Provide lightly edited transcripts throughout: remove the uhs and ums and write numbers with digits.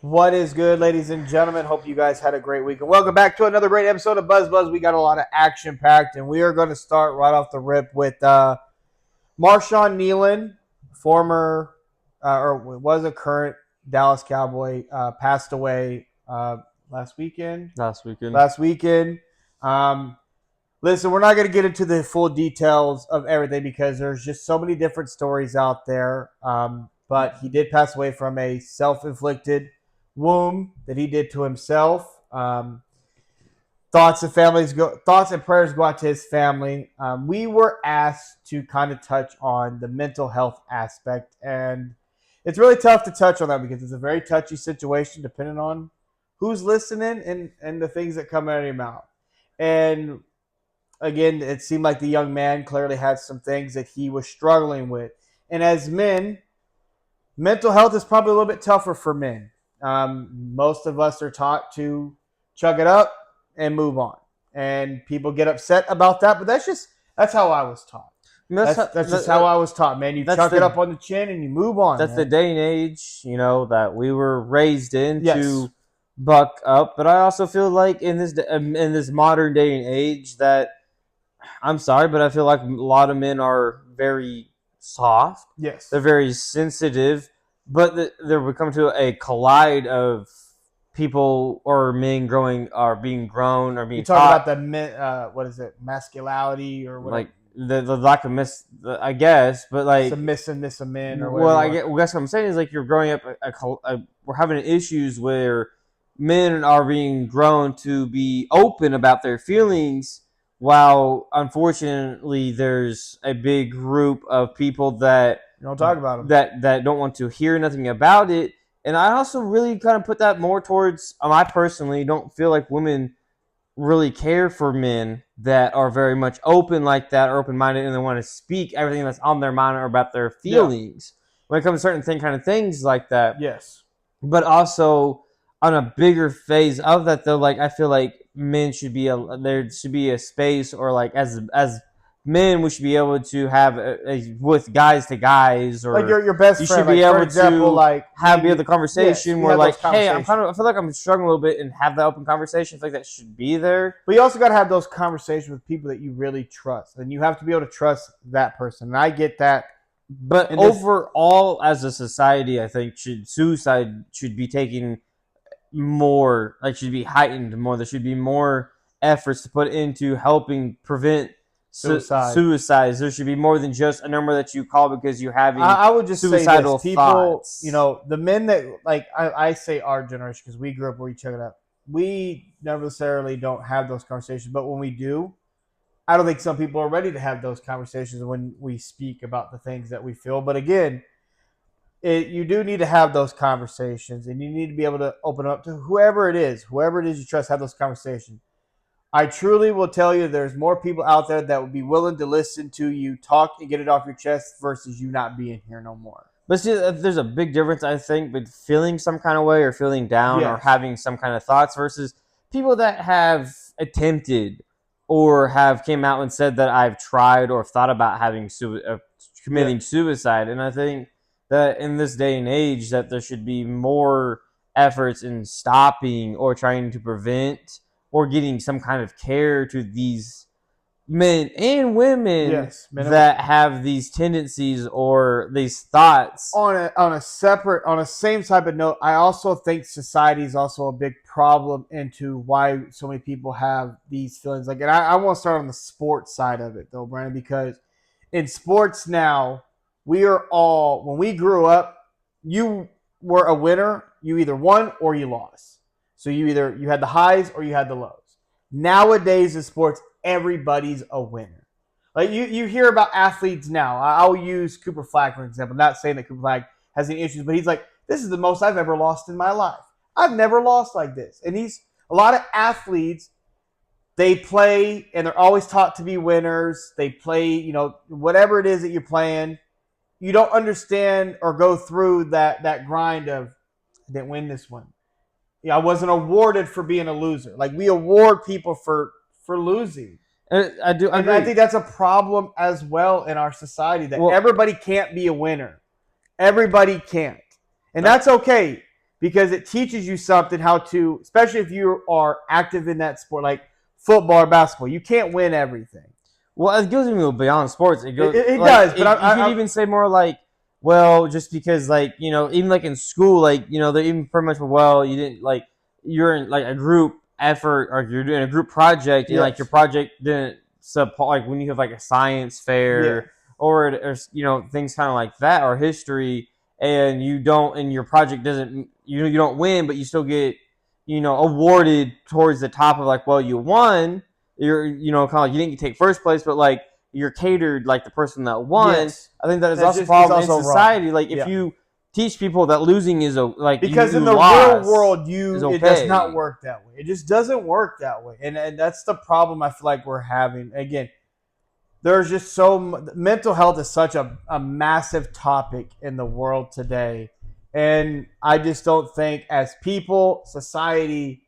What is good, ladies and gentlemen? Hope you guys had a great week. And welcome back to another great episode of Buzz Buzz. We got a lot of action packed, and we are going to start right off the rip with Marshawn Nealon, former or was a current Dallas Cowboy, passed away last weekend. Last weekend. Um, Listen, we're not going to get into the full details of everything because there's just so many different stories out there. But he did pass away from a self-inflicted wound that he did to himself. Thoughts and prayers go out to his family. We were asked to kind of touch on the mental health aspect, and it's really tough to touch on that because it's a very touchy situation, depending on who's listening and the things that come out of your mouth. And again, it seemed like the young man clearly had some things that he was struggling with. And as men, mental health is probably a little bit tougher for men. Most of us are taught to chug it up and move on. And people get upset about that, but that's how I was taught. That's just how I was taught, man. You chuck it up on the chin and you move on. That's the day and age, that we were raised in to buck up. But I also feel like in this modern day and age that I'm sorry, but I feel like a lot of men are very soft. Yes, they're very sensitive, but they're becoming to a collide of people or men being grown or being. You talk about the men, what is it, masculinity or whatever. Like the lack of I guess, but like submissiveness of men or whatever. Well, I guess what I'm saying is like you're growing up. We're having issues where men are being grown to be open about their feelings, while unfortunately there's a big group of people that don't talk about them, that don't want to hear nothing about it. And I also really kind of put that more towards I personally don't feel like women really care for men that are very much open like that, or open-minded, and they want to speak everything that's on their mind or about their feelings when it comes to certain kind of things like that. Yes. But also on a bigger phase of that, though, like I feel like men should be there should be a space, or like as men we should be able to have with guys to guys, or like your best you friend. Should be like, able for example, to like have the conversation where like, hey, I feel like I'm struggling a little bit, and have that open conversation. I feel like that should be there. But you also got to have those conversations with people that you really trust, and you have to be able to trust that person. And I get that. But overall, as a society, I think suicide should be taken more, like should be heightened more. There should be more efforts to put into helping prevent suicides. There should be more than just a number that you call because you're having I would just suicidal say this. People, thoughts. the men that, like, I say our generation because we grew up where you check it out. We necessarily don't have those conversations, but when we do, I don't think some people are ready to have those conversations when we speak about the things that we feel. But again, you do need to have those conversations, and you need to be able to open up to whoever it is you trust, have those conversations. I truly will tell you there's more people out there that would be willing to listen to you talk and get it off your chest versus you not being here no more. But see, there's a big difference, I think, with feeling some kind of way or feeling down or having some kind of thoughts versus people that have attempted or have came out and said that I've tried or thought about committing suicide. And I think that in this day and age that there should be more efforts in stopping or trying to prevent or getting some kind of care to these men and women that have these tendencies or these thoughts. On a same type of note, I also think society is also a big problem into why so many people have these feelings. Like, and I want to start on the sports side of it though, Brandon, because in sports now, we are all, when we grew up, you were a winner. You either won or you lost. So you had the highs or you had the lows. Nowadays in sports, everybody's a winner. Like you hear about athletes now. I'll use Cooper Flagg for example. Not saying that Cooper Flagg has any issues, but he's like, this is the most I've ever lost in my life. I've never lost like this. And a lot of athletes, they play and they're always taught to be winners. They play, whatever it is that you're playing. You don't understand or go through that grind of, I didn't win this one. I wasn't awarded for being a loser. Like, we award people for losing. I think that's a problem as well in our society, that everybody can't be a winner. Everybody can't. And that's okay, because it teaches you something how to, especially if you are active in that sport, like football or basketball. You can't win everything. Well, it goes even beyond sports. It goes. It does, but you could even say more like, well, just because like even like in school, like they're even pretty much you didn't like you're in like a group effort or you're doing a group project and like your project didn't support like when you have like a science fair or things kind of like that or history and you don't and your project doesn't you don't win but you still get awarded towards the top of like you won. You're kind of like you didn't take first place but like you're catered like the person that won. I think that is also a problem in society wrong. Like if you teach people that losing is like because in the real world it does not work that way. It just doesn't work that way, and that's the problem I feel like we're having. Again, there's just mental health is such a massive topic in the world today, and I just don't think as people, society,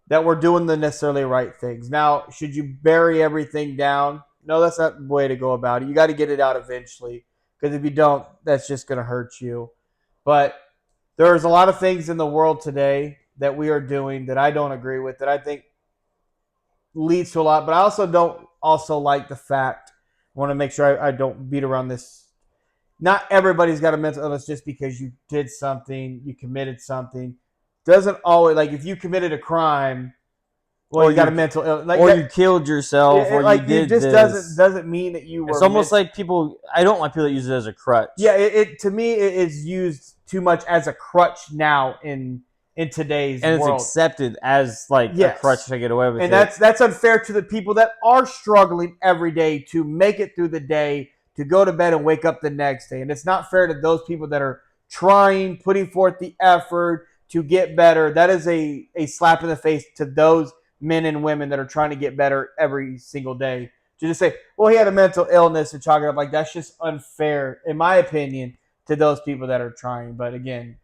that we're doing the necessarily right things. Now, should you bury everything down? No, that's not the way to go about it. You got to get it out eventually, because if you don't, that's just going to hurt you. But there's a lot of things in the world today that we are doing that I don't agree with, that I think leads to a lot. But I also don't like the fact, I want to make sure I don't beat around this. Not everybody's got a mental illness just because you did something, you committed something. Doesn't always, like if you committed a crime, well, you got a mental illness, like or you killed yourself, or you did this. Doesn't mean that you were. It's almost like people. I don't like people that use it as a crutch. Yeah, to me it is used too much as a crutch now in today's world, and it's accepted as like a crutch to get away with. And that's unfair to the people that are struggling every day to make it through the day, to go to bed and wake up the next day, and it's not fair to those people that are trying, putting forth the effort to get better. That is a slap in the face to those men and women that are trying to get better every single day. To just say, well, he had a mental illness and chalk it up, like that's just unfair, in my opinion, to those people that are trying. But again,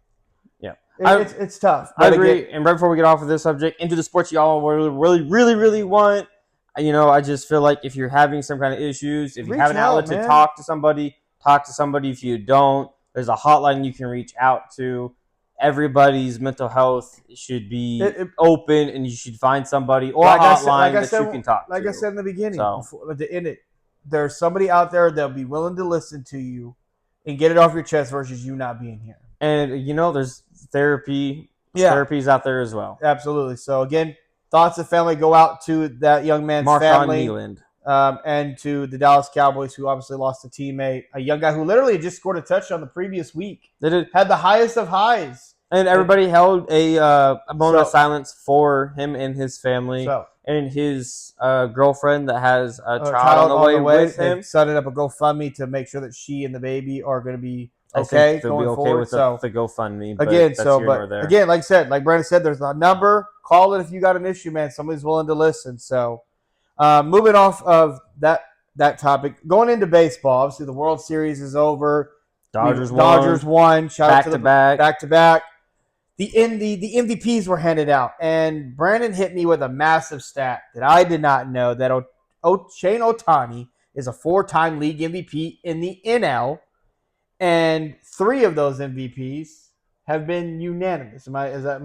it's tough. I agree. And right before we get off of this subject, into the sports y'all really want, I just feel like if you're having some kind of issues, if you have an outlet to talk to somebody. If you don't, there's a hotline you can reach out to. Everybody's mental health should be open, and you should find somebody or a hotline that you can talk to. Like I said in the beginning, there's somebody out there that'll be willing to listen to you and get it off your chest versus you not being here. And, there's therapy. Therapies out there as well. Absolutely. So, again, thoughts of family go out to that young man's family. And to the Dallas Cowboys, who obviously lost a teammate, a young guy who literally just scored a touchdown the previous week. Had the highest of highs. And everybody held a moment of silence for him and his family. And his girlfriend that has a child on the way with him. They set up a GoFundMe to make sure that she and the baby are going to be okay. They'll be okay with the GoFundMe. Again, like Brandon said, there's a number. Call it if you got an issue, man. Somebody's willing to listen. So, moving off of that topic, going into baseball. Obviously, the World Series is over. Dodgers won. Shout out to back to back. The MVPs were handed out, and Brandon hit me with a massive stat that I did not know, that Shane Ohtani is a 4-time league MVP in the NL, and 3 of those MVPs have been unanimous.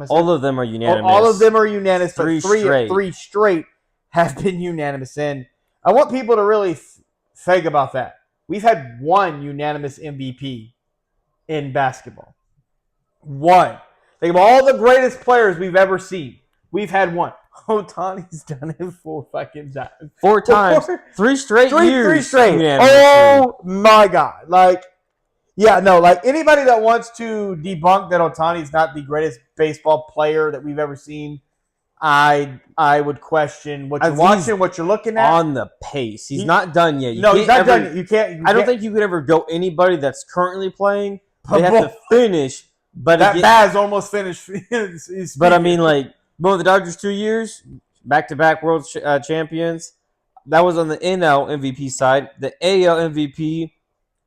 All of them are unanimous. All of them are unanimous, but 3 straight have been unanimous. And I want people to really think about that. We've had 1 unanimous MVP in basketball. 1. Think of all the greatest players we've ever seen. We've had 1. Ohtani's done it 4 fucking times. 4 times. 3 straight years. 3 straight. Oh, my God. Anybody that wants to debunk that Ohtani's not the greatest baseball player that we've ever seen, I would question what you're watching, what you're looking at. On the pace. He's not done yet. He's not done yet. You can't. I don't think you could ever go anybody that's currently playing. They have to finish. But that Baz almost finished. But I mean, the Dodgers 2 years, back-to-back world champions. That was on the NL MVP side. The AL MVP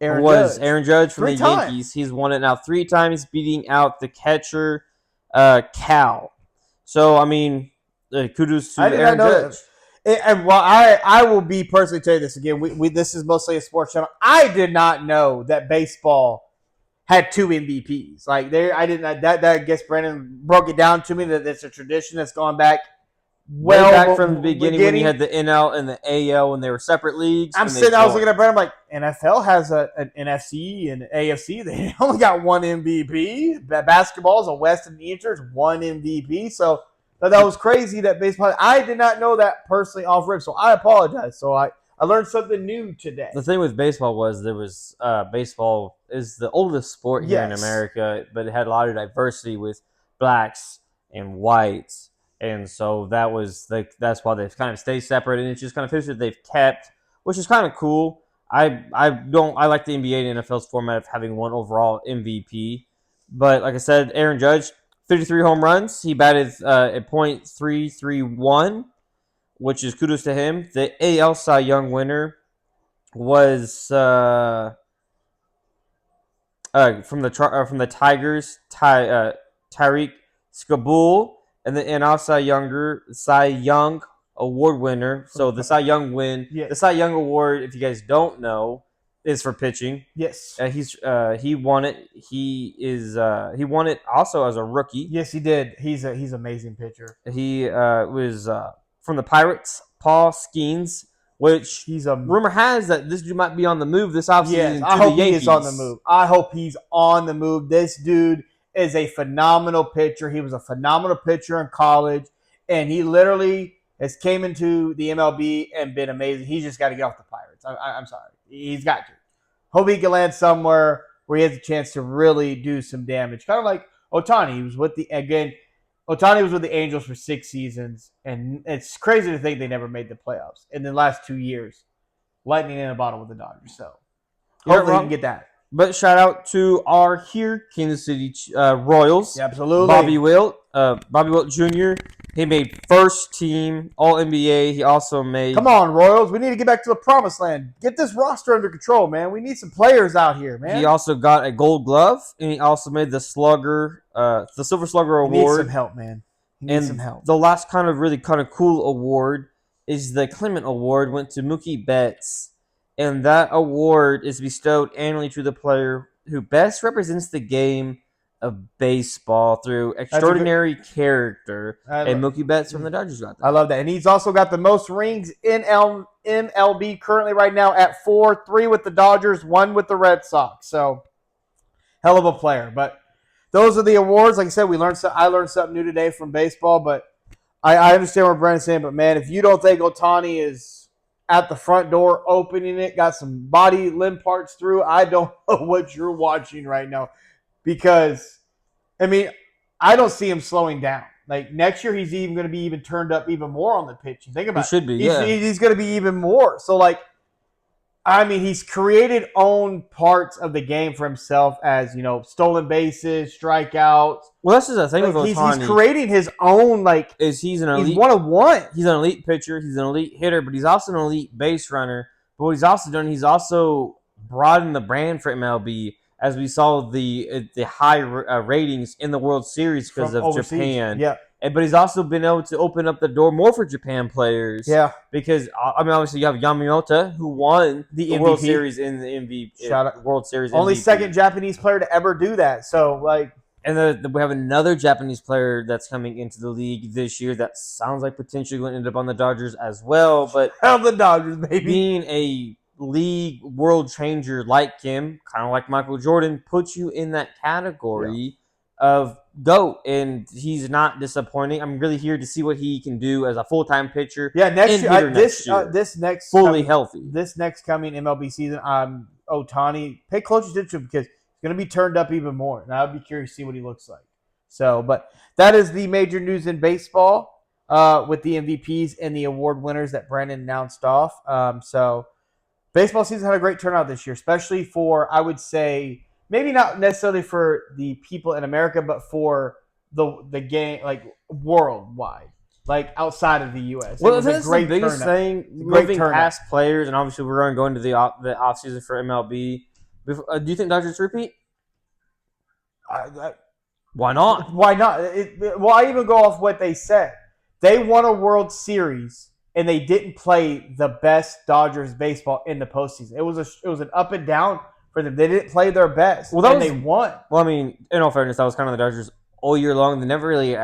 was Aaron Judge from the Yankees. He's won it now 3 times, beating out the catcher Cal. So I mean, kudos to Aaron Judge. I will be personally tell you this again. This is mostly a sports channel. I did not know that baseball had 2 MVPs. Like there, I didn't that I guess Brandon broke it down to me that it's a tradition that's gone back way back from the beginning when you had the NL and the AL when they were separate leagues. I was looking at Brandon, I'm like, NFL has an NFC and AFC. They only got 1 MVP. Basketball is a West and Eastern, 1 MVP. So that was crazy that baseball. I did not know that personally off rip, so I apologize. So I learned something new today. The thing with baseball was there was baseball is the oldest sport here in America, but it had a lot of diversity with blacks and whites. And so that's why they've kind of stayed separate, and it's just kind of history they've kept, which is kind of cool. I like the NBA and NFL's format of having one overall MVP, but like I said, Aaron Judge, 53 home runs. He batted at .331, which is kudos to him. The AL Cy Young winner was from the Tigers, Tyreek Skubal. And the NL Cy Young Award winner. So the Cy Young the Cy Young Award, if you guys don't know, is for pitching. Yes, he won it. He won it also as a rookie. Yes, he did. He's an amazing pitcher. He was from the Pirates, Paul Skeens, which rumor has that this dude might be on the move this offseason. Yes, I hope he is on the move. I hope he's on the move. This dude is a phenomenal pitcher. He was a phenomenal pitcher in college, and he literally has came into the MLB and been amazing. He's just got to get off the Pirates. I'm sorry. He's got to. Hope he can land somewhere where he has a chance to really do some damage. Kind of like Ohtani. He was with Ohtani was with the Angels for 6 seasons, and it's crazy to think they never made the playoffs. In the last 2 years, lightning in a bottle with the Dodgers. So hopefully he can get that. But shout out to our Kansas City Royals. Yeah, absolutely. Bobby Wilt Jr. He made first team All NBA. He also made. Come on, Royals. We need to get back to the promised land. Get this roster under control, man. We need some players out here, man. He also got a Gold Glove, and he also made the Silver Slugger Award. He needs some help, man. He needs some help. The last really cool award is the Clement Award. Went to Mookie Betts. And that award is bestowed annually to the player who best represents the game of baseball through extraordinary character. And Mookie Betts from the Dodgers got that. I love that. And he's also got the most rings in MLB currently right now at 4, 3 with the Dodgers, 1 with the Red Sox. So, hell of a player. But those are the awards. Like I said, I learned something new today from baseball. But I understand what Brandon's saying. But, man, if you don't think Ohtani is at the front door, opening it, got some body limb parts through, I don't know what you're watching right now. Because, I mean, I don't see him slowing down. Like, next year, he's even going to be turned up even more on the pitch. Think about it. He should be, yeah. He's going to be even more. So, like, I mean, he's created own parts of the game for himself as, stolen bases, strikeouts. Well, that's just the thing with Ohtani. He's creating his own, he's an elite. He's one of one. He's an elite pitcher. He's an elite hitter, but he's also an elite base runner. But what he's also done, he's also broadened the brand for MLB, as we saw the high ratings in the World Series because of overseas. Japan. Yeah. But he's also been able to open up the door more for Japan players. Yeah. Because, obviously you have Yamamoto, who won the World Series in the MVP. World Series Only MVP. second Japanese player to ever do that. So, And we have another Japanese player that's coming into the league this year that sounds like potentially going to end up on the Dodgers as well. But the Dodgers, baby. Being a league world changer like him, kind of like Michael Jordan, puts you in that category of GOAT, and he's not disappointing. I'm really here to see what he can do as a full-time pitcher. Yeah, next year. Healthy. This next coming MLB season, Ohtani, pay close attention because he's going to be turned up even more, and I'd be curious to see what he looks like. So, but that is the major news in baseball with the MVPs and the award winners that Brandon announced off. So, baseball season had a great turnout this year, especially for, I would say, maybe not necessarily for the people in America, but for the game, worldwide, outside of the U.S. Well, that's the biggest thing, moving past players, and obviously we're going to go into the offseason for MLB. Do you think Dodgers repeat? Why not? Why not? I even go off what they said. They won a World Series, and they didn't play the best Dodgers baseball in the postseason. It was an up and down. for them. They didn't play their best, they won. Well, I mean, in all fairness, that was kind of the Dodgers all year long. They never really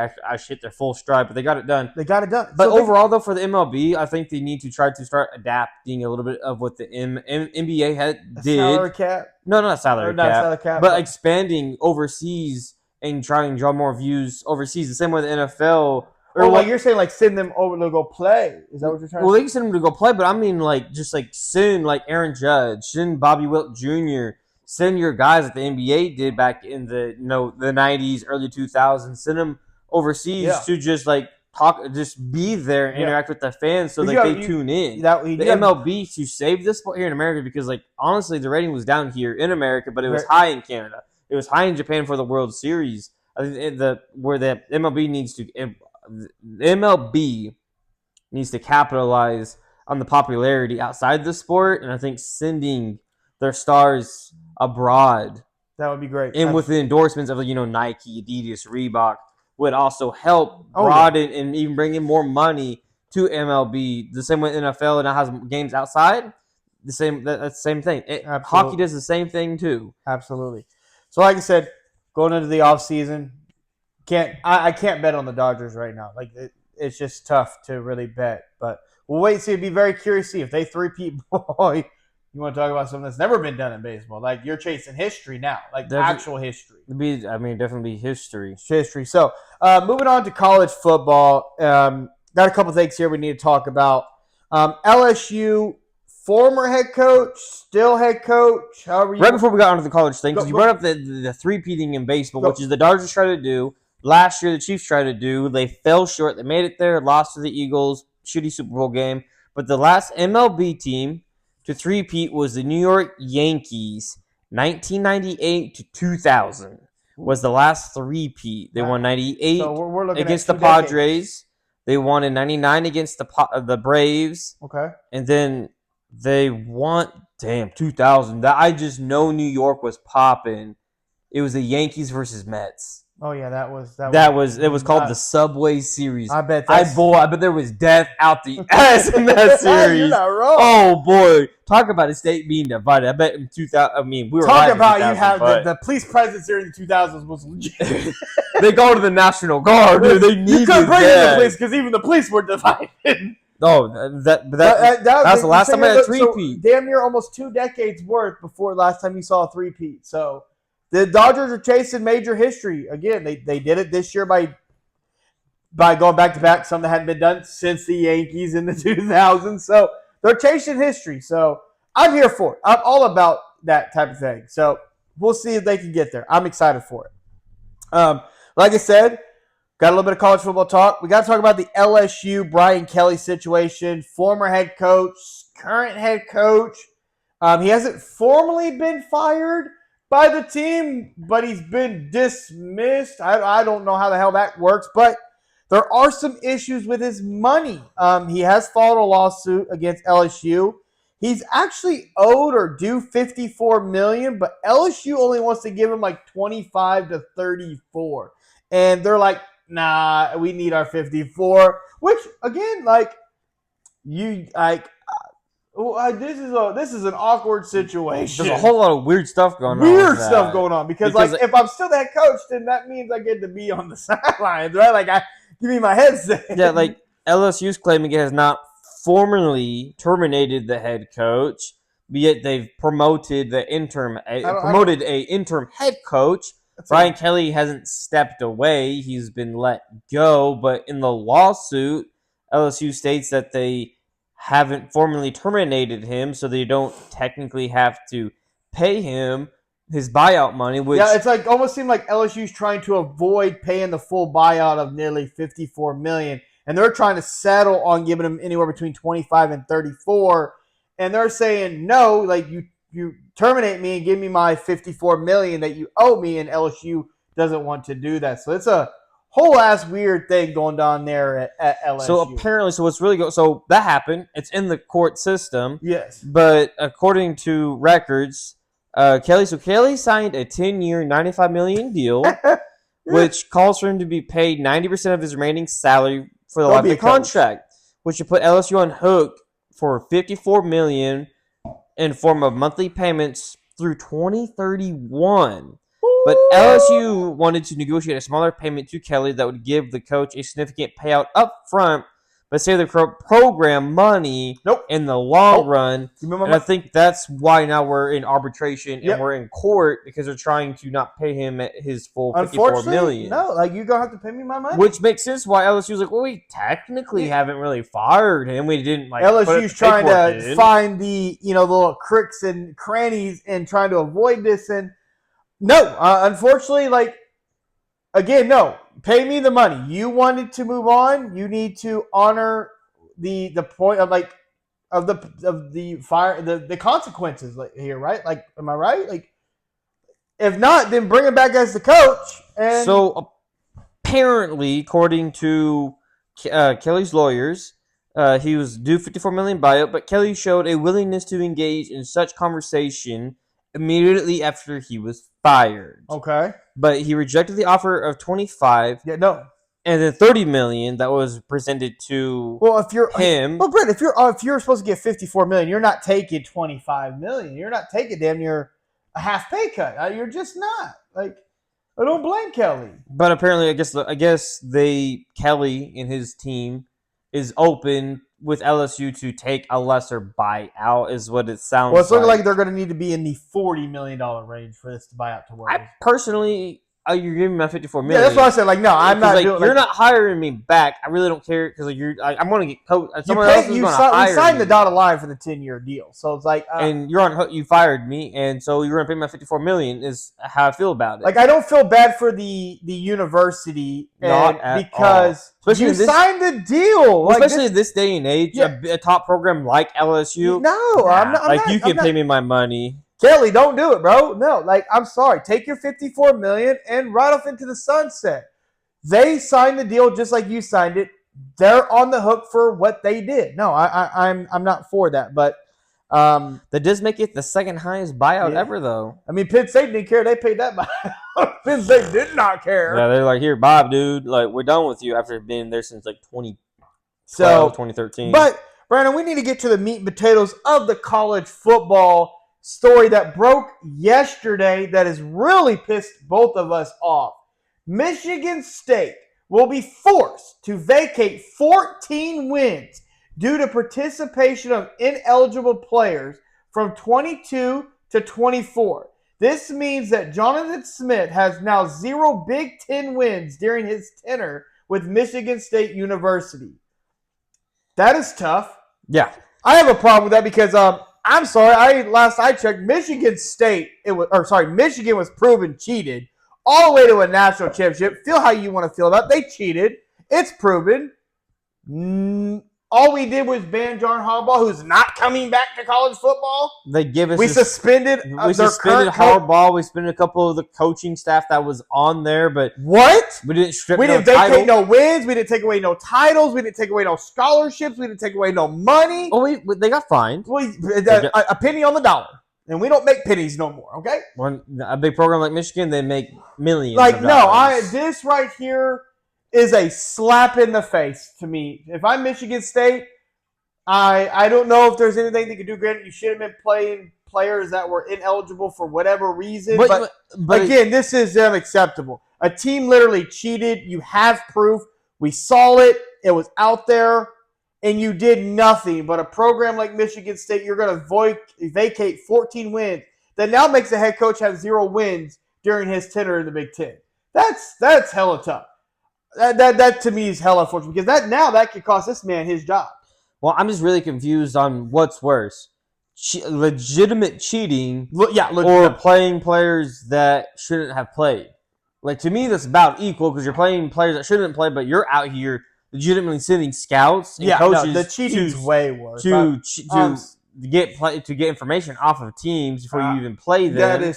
hit their full stride, but they got it done. But so overall, though, for the MLB, I think they need to try to start adapting a little bit of what the NBA did. Salary cap? No, not salary cap, but expanding overseas and trying to draw more views overseas. The same way the NFL. You're saying like send them over to go play? Is that what you're trying to say? Well, they can send them to go play, but I mean like just like send like Aaron Judge, send Bobby Wilt Jr., send your guys that the NBA did back in the the 90s, early 2000s. Send them overseas to just like talk, just be there and interact with the fans so that they tune in. The MLB to save this sport here in America because like honestly the rating was down here in America, but it was high in Canada. It was high in Japan for the World Series. I think where the MLB needs to capitalize on the popularity outside the sport, and I think sending their stars abroad, that would be great. And with the endorsements of Nike, Adidas, Reebok would also help broaden and even bring in more money to MLB. The same way NFL now has games outside. That's the same thing. Hockey does the same thing too. Absolutely. So like I said, going into the off season, I can't bet on the Dodgers right now. Like it's just tough to really bet. But we'll wait and see. It'd be very curious to see if they three-peat. Boy, you want to talk about something that's never been done in baseball? Like you're chasing history now, like actual history. Definitely history. History. So moving on to college football. Got a couple things here we need to talk about. LSU. Former head coach, still head coach. However, right before we got onto the college thing, because you brought up the three-peating in baseball, which is the Dodgers try to do. Last year, the Chiefs tried to do. They fell short. They made it there, lost to the Eagles, shitty Super Bowl game. But the last MLB team to three-peat was the New York Yankees. 1998 to 2000 was the last three-peat. They won 98 against the Padres. They won in 99 against the Braves. Okay. And then they won, 2000. I just know New York was popping. It was the Yankees versus Mets. Oh yeah, that was called the Subway Series. I bet there was death out the ass in that series. You're not wrong. Oh boy, talk about a state being divided. I bet in 2000. I mean, we were talking about you have the police presence during the 2000s was legit. They go to the National Guard. Dude, they need you couldn't bring in the police because even the police were divided. No, that was the last time I had a three-peat. So damn near almost 2 decades worth before the last time you saw a three-peat. So the Dodgers are chasing major history. Again, they did it this year by going back-to-back, something that hadn't been done since the Yankees in the 2000s. So they're chasing history. So I'm here for it. I'm all about that type of thing. So we'll see if they can get there. I'm excited for it. Like I said, got a little bit of college football talk. We got to talk about the LSU Brian Kelly situation. Former head coach, current head coach. He hasn't formally been fired by the team, but he's been dismissed. I don't know how the hell that works, but there are some issues with his money. He has filed a lawsuit against LSU. He's actually owed or due $54 million, but LSU only wants to give him like 25 to 34. And they're like, nah, we need our 54. Which again, this is an awkward situation. There's a whole lot of weird stuff going on. Because if I'm still the head coach, then that means I get to be on the sidelines, right? Give me my headset. Yeah, LSU's claiming it has not formally terminated the head coach, but yet they've promoted an interim head coach. Brian Kelly hasn't stepped away. He's been let go. But in the lawsuit, LSU states that they haven't formally terminated him, so they don't technically have to pay him his buyout money. It's almost seemed like LSU's trying to avoid paying the full buyout of nearly $54 million. And they're trying to settle on giving him anywhere between 25 and 34. And they're saying, no, you terminate me and give me my $54 million that you owe me, and LSU doesn't want to do that. So it's a whole ass weird thing going on there at LSU. So apparently, so that happened. It's in the court system. Yes. But according to records, Kelly signed a 10-year, $95 million deal, which calls for him to be paid 90% of his remaining salary for the life of the contract, which would put LSU on hook for $54 million in form of monthly payments through 2031. But LSU wanted to negotiate a smaller payment to Kelly that would give the coach a significant payout up front, but save the program money in the long run. And I think that's why now we're in arbitration and we're in court because they're trying to not pay him at his full $54 million. No, like you're going to have to pay me my money. Which makes sense why LSU's like, well, we technically haven't really fired him. We didn't like LSU's trying to find the the little crooks and crannies and trying to avoid this. And no, unfortunately, like again, no. Pay me the money. You wanted to move on. You need to honor the point of the consequences here, right? Like, am I right? Like, if not, then bring him back as the coach. And so apparently, according to Kelly's lawyers, he was due $54 million buyout, but Kelly showed a willingness to engage in such conversation immediately after he was fired. Okay. But he rejected the offer of 25. Yeah, no. And then $30 million that was presented to him. Well, Brett, if you're supposed to get $54 million, you're not taking $25 million. You're not taking damn near a half pay cut. You're just not. Like, I don't blame Kelly. But apparently, I guess Kelly and his team is open with LSU to take a lesser buyout, is what it sounds like. Well, it's looking like they're going to need to be in the $40 million range for this buyout to work. I personally, you're giving me my $54 million. Yeah, that's what I said. Like, no, I'm not doing. You're not hiring me back. I really don't care because I'm going to get coached. Someone else is going to hire me. You signed the dotted line for the 10-year deal, so it's like. And you're on. You fired me, and so you're going to pay my $54 million. Is how I feel about it. Like, I don't feel bad for the university, because you signed the deal. Especially in this day and age, a top program like LSU. No, I'm not. You can pay me my money. Kelly, don't do it, bro. No, like, I'm sorry. Take your $54 million and ride off into the sunset. They signed the deal just like you signed it. They're on the hook for what they did. No, I'm not for that. But that does make it the second highest buyout ever, though. I mean, Penn State didn't care. They paid that buyout. Penn State did not care. Yeah, they're like, here, Bob, dude. Like, we're done with you after being there since like 2012, 2013. But Brandon, we need to get to the meat and potatoes of the college football story that broke yesterday that has really pissed both of us off. Michigan State will be forced to vacate 14 wins due to participation of ineligible players from 22 to 24. This means that Jonathan Smith has now 0 Big Ten wins during his tenure with Michigan State University. That is tough. Yeah. I have a problem with that because I'm sorry. Last I checked, Michigan was proven cheated all the way to a national championship. Feel how you want to feel about it. They cheated. It's proven. All we did was ban John Harbaugh, who's not coming back to college football. We suspended Harbaugh. We suspended a couple of the coaching staff that was on there, but what? We didn't vacate no wins. We didn't take away no titles. We didn't take away no scholarships. We didn't take away no money. Oh, they got fined. A penny on the dollar. And we don't make pennies no more, okay? A big program like Michigan, they make millions. This right here is a slap in the face to me. If I'm Michigan State, I don't know if there's anything they could do. Granted, you should have been playing players that were ineligible for whatever reason. But again, this is unacceptable. A team literally cheated. You have proof. We saw it. It was out there. And you did nothing. But a program like Michigan State, you're going to vacate 14 wins. That now makes the head coach have 0 wins during his tenure in the Big Ten. That's hella tough. That to me is hella unfortunate because that could cost this man his job. Well, I'm just really confused on what's worse: legitimate cheating, or playing players that shouldn't have played. Like, to me, that's about equal because you're playing players that shouldn't play, but you're out here legitimately sending scouts and coaches. The cheating's way worse. To get information off of teams before you even play them.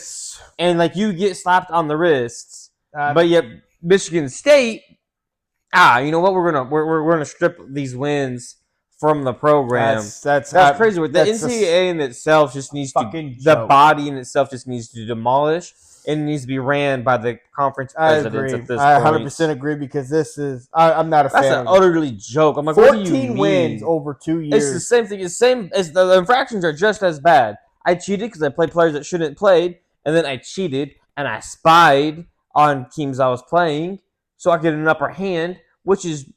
And like you get slapped on the wrists, but yet Michigan State. You know what? We're gonna strip these wins from the program. That's crazy. The NCAA in itself just needs the body in itself just needs to demolish. It needs to be ran by the conference presidents at this point. I 100% agree because this is I'm not a fan. That's an utterly joke. I'm like, 14 wins over 2 years. It's the same thing. It's the same as the infractions are just as bad. I cheated because I played players that shouldn't have played, and then I cheated and I spied on teams I was playing so I get an upper hand, which is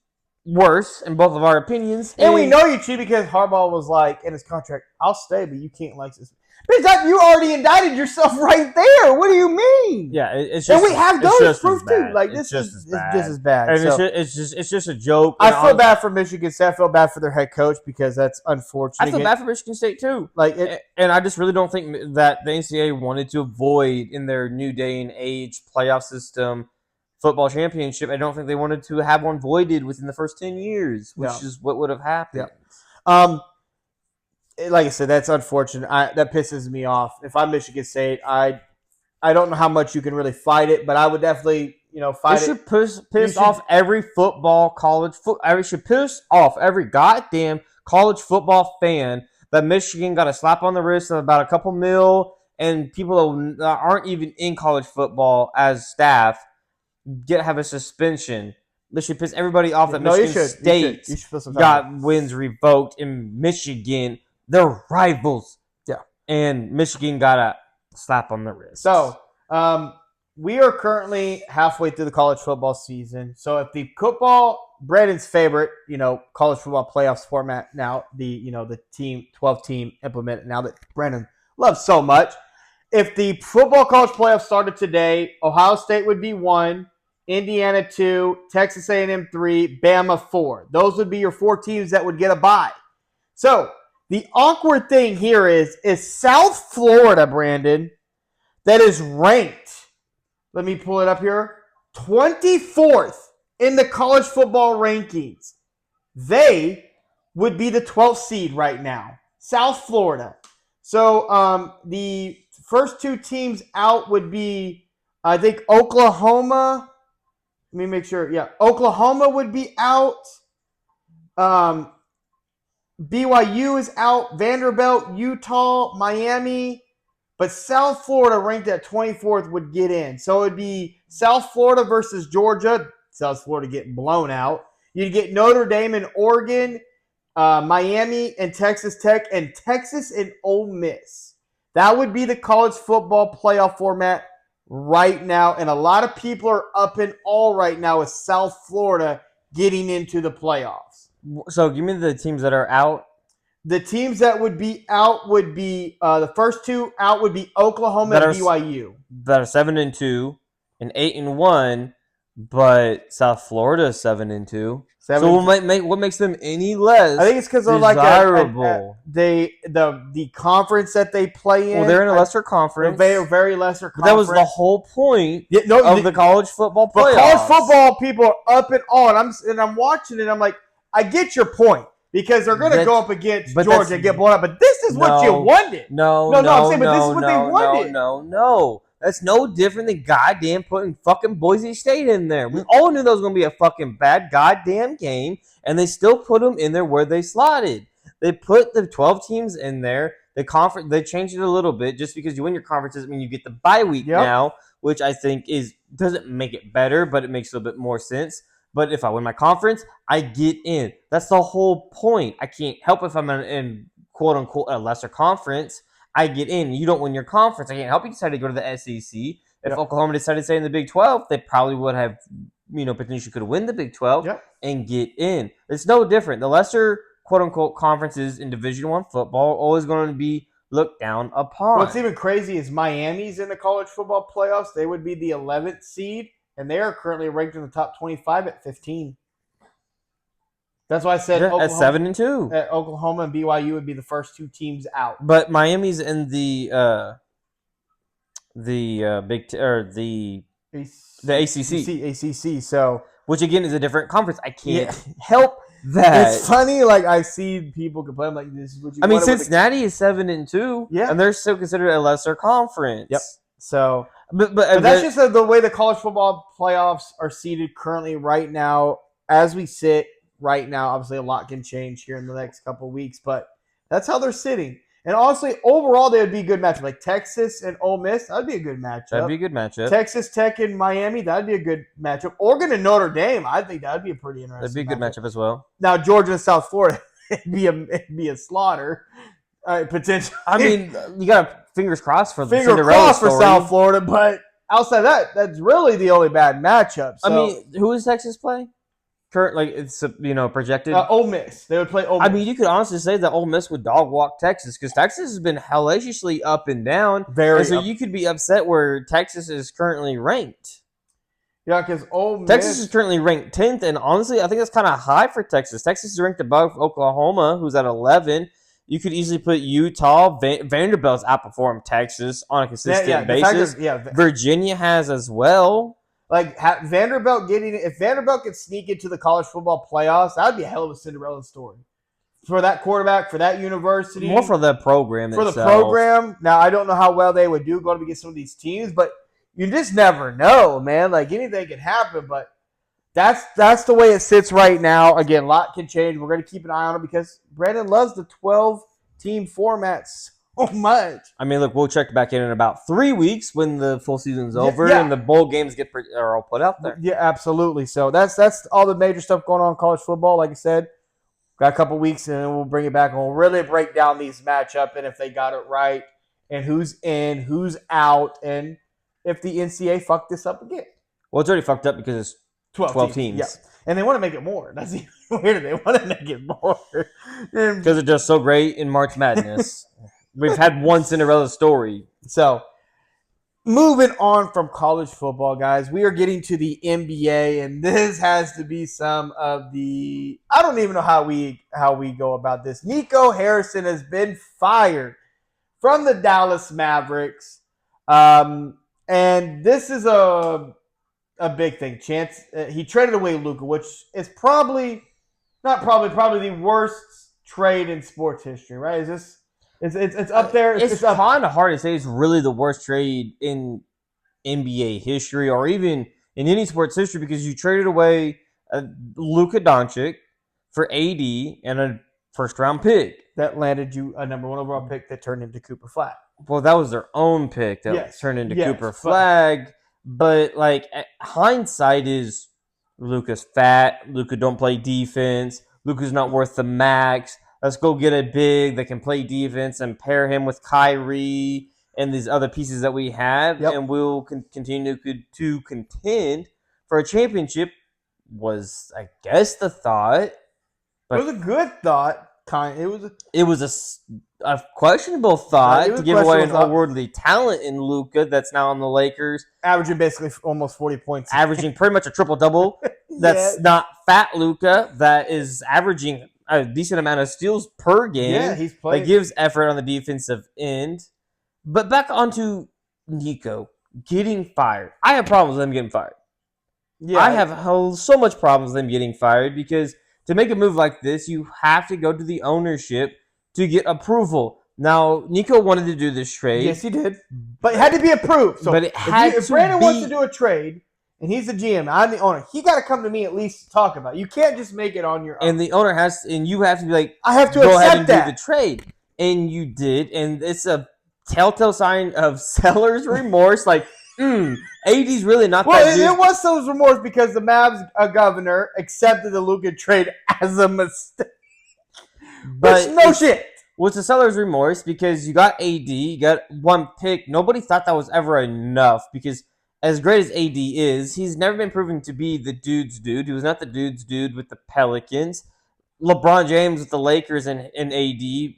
worse in both of our opinions. And we know you cheated because Harbaugh was like in his contract, "I'll stay, but you can't like this." Because you already indicted yourself right there. What do you mean? Yeah, it's and just we have those proof too. Like it's this just is as just as bad. And so, it's just a joke. I feel bad for Michigan State. I feel bad for their head coach because that's unfortunate. I feel bad for Michigan State too. And I just really don't think that the NCAA wanted to avoid in their new day and age playoff system football championship. I don't think they wanted to have one voided within the first 10 years, which is what would have happened. Yeah. Like I said, that's unfortunate. That pisses me off. If I'm Michigan State, I don't know how much you can really fight it, but I would definitely, fight it. Should piss off every I should piss off every goddamn college football fan that Michigan got a slap on the wrist of about a couple mil, and people that aren't even in college football as staff have a suspension. This should piss everybody off that Michigan State got wins revoked in Michigan. They're rivals. Yeah. And Michigan got a slap on the wrist. So, we are currently halfway through the college football season. So, if the Brandon's favorite, college football playoffs format now, the 12 team implemented now that Brandon loves so much. If the football college playoffs started today, Ohio State would be 1, Indiana 2, Texas A&M 3, Bama 4. Those would be your 4 teams that would get a bye. So, the awkward thing here is South Florida, Brandon, that is ranked, let me pull it up here, 24th in the college football rankings. They would be the 12th seed right now, South Florida. So the first 2 teams out would be, I think, Oklahoma. Let me make sure. Yeah, Oklahoma would be out. BYU is out, Vanderbilt, Utah, Miami, but South Florida ranked at 24th would get in. So it would be South Florida versus Georgia. South Florida getting blown out. You'd get Notre Dame and Oregon, Miami and Texas Tech, and Texas and Ole Miss. That would be the college football playoff format right now, and a lot of people are up in all right now with South Florida getting into the playoffs. So give me the teams that are out. The teams that would be out would be the first 2 out would be Oklahoma and BYU. That are 7-2 and 8-1, but South Florida is 7-2. So what makes them any less? I think it's because they're desirable. The conference that they play in. Well, they're in a lesser conference. They're very lesser conference. That was the whole point of the college football playoffs. But college football people are up and on. I'm watching it. I'm like, I get your point because they're going to go up against Georgia and get blown up. But this is what you wanted. No. I'm saying, but this is what they wanted. No. That's no different than goddamn putting fucking Boise State in there. We all knew that was going to be a fucking bad goddamn game, and they still put them in there where they slotted. They put the 12 teams in there. The conference, they changed it a little bit just because you win your conference doesn't mean you get the bye week now, which I think doesn't make it better, but it makes a little bit more sense. But if I win my conference, I get in. That's the whole point. I can't help if I'm in quote unquote a lesser conference. I get in. You don't win your conference. I can't help you decide to go to the SEC. If Oklahoma decided to stay in the Big 12, they probably would have, potentially could win the Big 12 and get in. It's no different. The lesser quote unquote conferences in Division I football are always going to be looked down upon. What's even crazy is Miami's in the college football playoffs. They would be the 11th seed. And they are currently ranked in the top 25 at 15. That's why I said at 7-2. Oklahoma and BYU would be the first 2 teams out. But Miami's in the ACC. So, which again is a different conference. I can't help that. It's funny. Like I see people complain. I'm like, this is what you. I mean, Cincinnati is 7-2. Yeah, and they're still considered a lesser conference. Yep. So. But that's just the way the college football playoffs are seated currently right now. As we sit right now, obviously a lot can change here in the next couple of weeks, but that's how they're sitting. And honestly, overall, they would be a good matchup. Like Texas and Ole Miss, that would be a good matchup. That'd be a good matchup. Texas Tech and Miami, that would be a good matchup. Oregon and Notre Dame, I think that would be a pretty interesting That'd be a good matchup as well. Now, Georgia and South Florida, it'd be a slaughter. Potentially. I mean, you got fingers crossed for the Finger Cinderella crossed for story. South Florida, but outside that, that's really the only bad matchup. So, I mean, who does Texas play? It's projected. Ole Miss. They would play Ole Miss. I mean, you could honestly say that Ole Miss would dog walk Texas because Texas has been hellaciously up and down. You could be upset where Texas is currently ranked. Yeah, because Texas is currently ranked 10th, and honestly, I think that's kind of high for Texas. Texas is ranked above Oklahoma, who's at 11. You could easily put Utah. Vanderbilt's outperformed Texas on a consistent basis. Virginia has as well. Like Vanderbilt if Vanderbilt could sneak into the college football playoffs, that would be a hell of a Cinderella story for that quarterback, for that university, more for the program. The program. Now I don't know how well they would do going up against some of these teams, but you just never know, man. Like anything can happen, but that's the way it sits right now. Again, a lot can change. We're going to keep an eye on it because Brandon loves the 12-team formats so much. I mean, look, we'll check back in about 3 weeks when the full season's over and the bowl games are all put out there. Yeah, absolutely. So that's all the major stuff going on in college football. Like I said, got a couple weeks and then we'll bring it back and we'll really break down these matchups and if they got it right and who's in, who's out, and if the NCAA fucked this up again. Well, it's already fucked up because it's 12 teams. Yeah. And they want to make it more. That's even weirder. They want to make it more. Because it's just so great in March Madness. We've had one Cinderella story. So, moving on from college football, guys, we are getting to the NBA, and this has to be some of the – I don't even know how we go about this. Nico Harrison has been fired from the Dallas Mavericks, and this is a big thing. He traded away Luka, which is probably the worst trade in sports history, right? Is this – It's up there. It's kind of hard to say it's really the worst trade in NBA history or even in any sports history because you traded away Luka Doncic for AD and a first-round pick. That landed you a number 1 overall pick that turned into Cooper Flag. Well, that was their own pick that turned into Cooper Flag. But, hindsight is Luka's fat. Luka don't play defense. Luka's not worth the max. Let's go get a big that can play defense and pair him with Kyrie and these other pieces that we have, and we'll continue to contend for a championship was, I guess, the thought. But it was a good thought. It was a questionable thought to give away an unworldly talent in Luka that's now on the Lakers. Averaging basically almost 40 points. Averaging pretty much a triple-double. That's not fat Luka. That is averaging a decent amount of steals per game. Yeah, he's playing. That gives effort on the defensive end. But back onto Nico getting fired. I have problems with him getting fired. Yeah, I have so much problems with him getting fired because to make a move like this, you have to go to the ownership to get approval. Now, Nico wanted to do this trade. Yes, he did. But it had to be approved. So if Brandon wants to do a trade, and he's the GM, I'm the owner, he got to come to me at least to talk about it. You can't just make it on your own. And the owner you have to be like, I have to go accept ahead and that. do the trade. And you did. And it's a telltale sign of seller's remorse. AD's really not that good. It was seller's remorse because the Mavs governor accepted the Luka trade as a mistake. But no shit. Well, it's a seller's remorse because you got AD, you got one pick. Nobody thought that was ever enough because as great as AD is, he's never been proven to be the dude's dude. He was not the dude's dude with the Pelicans. LeBron James with the Lakers and AD,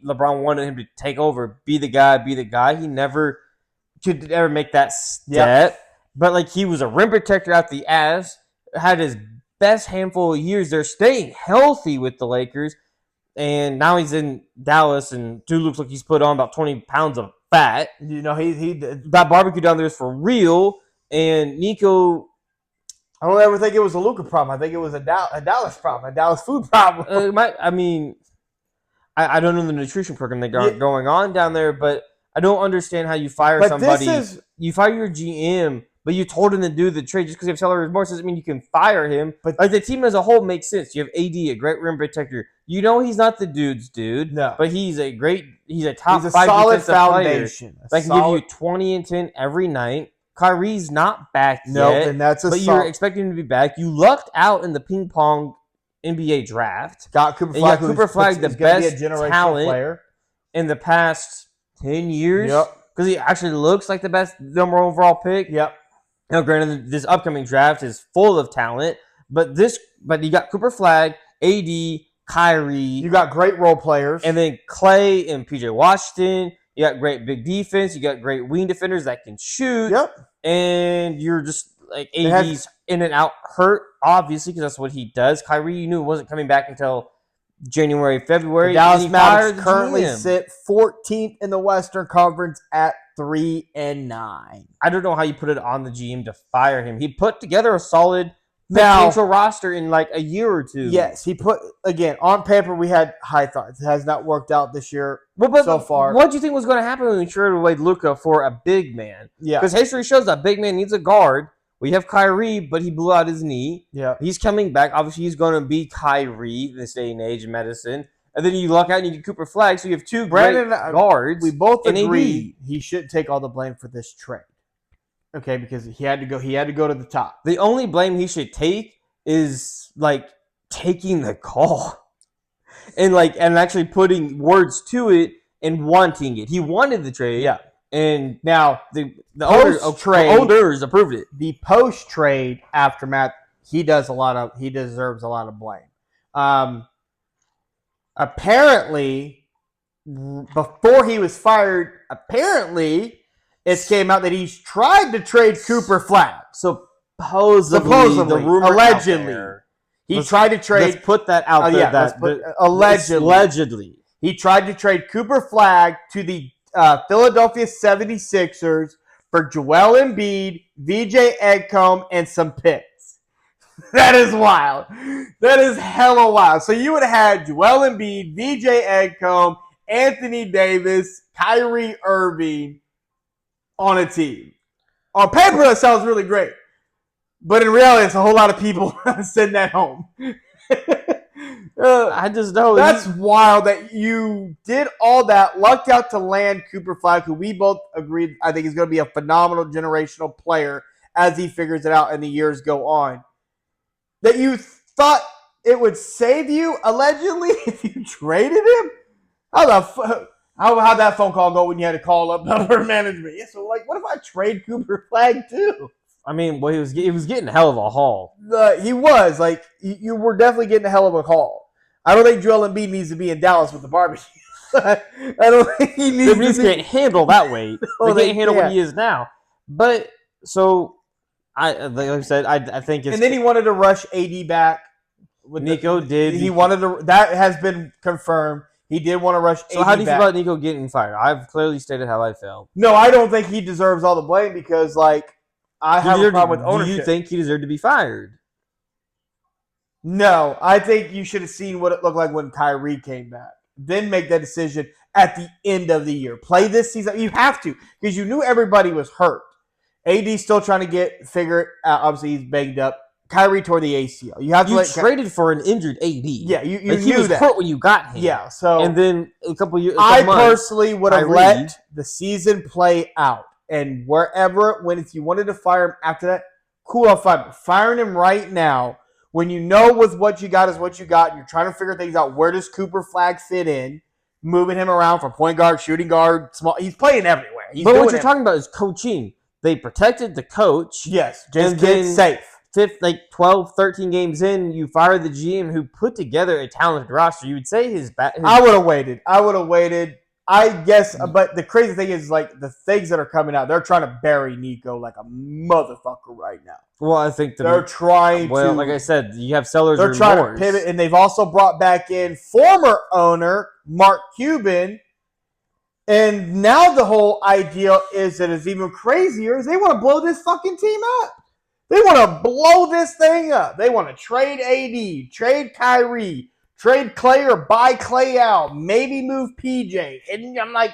LeBron wanted him to take over, be the guy. He never could ever make that step. Yep. But he was a rim protector out the ass, had his best handful of years there, staying healthy with the Lakers. And now he's in Dallas, and dude looks like he's put on about 20 pounds of fat. He that barbecue down there is for real. And Nico, I don't ever think it was a Luka problem. I think it was a Dallas problem, a Dallas food problem. I don't know the nutrition program they got going on down there, but I don't understand how you fire somebody. You fire your GM, but you told him to do the trade just because you have salary remorse doesn't mean you can fire him. But the team as a whole makes sense. You have AD, a great rim protector. You know he's not the dude's dude, but he's a top 5 solid defensive foundation. Player. That can give you 20 and 10 every night. Kyrie's not back yet, and that's but you're expecting him to be back. You lucked out in the ping pong NBA draft. Got Cooper Flag, the best talent player. in the past 10 years. Yep. Because he actually looks like the best number overall pick. Yep. Now, granted, this upcoming draft is full of talent, but you got Cooper Flag, AD, Kyrie. You got great role players. And then Clay and PJ Washington. You got great big defense. You got great wing defenders that can shoot. Yep. And you're just like AD's in and out hurt, obviously, because that's what he does. Kyrie, you knew it wasn't coming back until January, February. The Dallas Mavericks currently sit 14th in the Western Conference at 3-9. I don't know how you put it on the GM to fire him. He put together a solid potential roster in like a year or two. Yes, he put, again, on paper we had high thoughts. It has not worked out this year so far. What do you think was going to happen when we traded away Luka for a big man? Yeah. Because history shows that big man needs a guard. We have Kyrie, but he blew out his knee. Yeah. He's coming back. Obviously, he's going to be Kyrie in this day and age in medicine. And then you luck out and you get Cooper Flag, so you have two great guards. We both agree he shouldn't take all the blame for this trade. Okay, because he had to go to the top. The only blame he should take is like taking the call. And actually putting words to it and wanting it. He wanted the trade. Yeah. And now the owners approved it. The post-trade aftermath, he deserves a lot of blame. Apparently, before he was fired, it came out that he's tried to trade Cooper Flag. Supposedly, the rumor allegedly, tried to trade. Let's put that out there. Allegedly, he tried to trade Cooper Flag to the Philadelphia 76ers for Joel Embiid, VJ Edgecombe, and some picks. That is wild. That is hella wild. So you would have had Joel Embiid, VJ Edgecombe, Anthony Davis, Kyrie Irving on a team. On paper, that sounds really great. But in reality, it's a whole lot of people sitting at home. I just know. That's wild that you did all that, lucked out to land Cooper Flag, who we both agreed I think is going to be a phenomenal generational player as he figures it out and the years go on. That you thought it would save you, allegedly, if you traded him? How'd that phone call go when you had to call up upper management? Yeah, so what if I trade Cooper Flag too? I mean, well, he was getting a hell of a haul. He was. You were definitely getting a hell of a haul. I don't think Joel Embiid needs to be in Dallas with the barbecue. I don't think he needs to be. Can't handle that weight. They can't handle what he is now. But, like I said, I think it's... And then he wanted to rush AD back. Nico did. He wanted to... That has been confirmed. He did want to rush AD back. So how do you feel about Nico getting fired? I've clearly stated how I felt. No, I don't think he deserves all the blame because, I have a problem with ownership. Do you think he deserved to be fired? No, I think you should have seen what it looked like when Kyrie came back. Then make that decision at the end of the year. Play this season. You have to because you knew everybody was hurt. AD's still trying to figure it out. Obviously, he's banged up. Kyrie tore the ACL. You traded for an injured AD. Yeah, you knew he was that. Hurt when you got him. Yeah, so and then a couple years. I personally would have let the season play out, and wherever it went, if you wanted to fire him after that, cool, I'll fire him. Firing him right now, when you know with what you got is what you got, and you're trying to figure things out. Where does Cooper Flag fit in? Moving him around from point guard, shooting guard, small. He's playing everywhere. But what you're talking about is coaching. They protected the coach. Yes, just get safe. 12, 13 games in, you fire the GM who put together a talented roster. You would say I would have waited. I guess, but the crazy thing is, the things that are coming out, they're trying to bury Nico like a motherfucker right now. Well, I think they're trying to. Well, like I said, you have sellers. They're trying to pivot, and they've also brought back in former owner Mark Cuban. And now the whole idea is that it's even crazier is they want to blow this fucking team up. They want to blow this thing up. They want to trade AD, trade Kyrie, trade Clay or buy Clay out, maybe move PJ. And I'm like,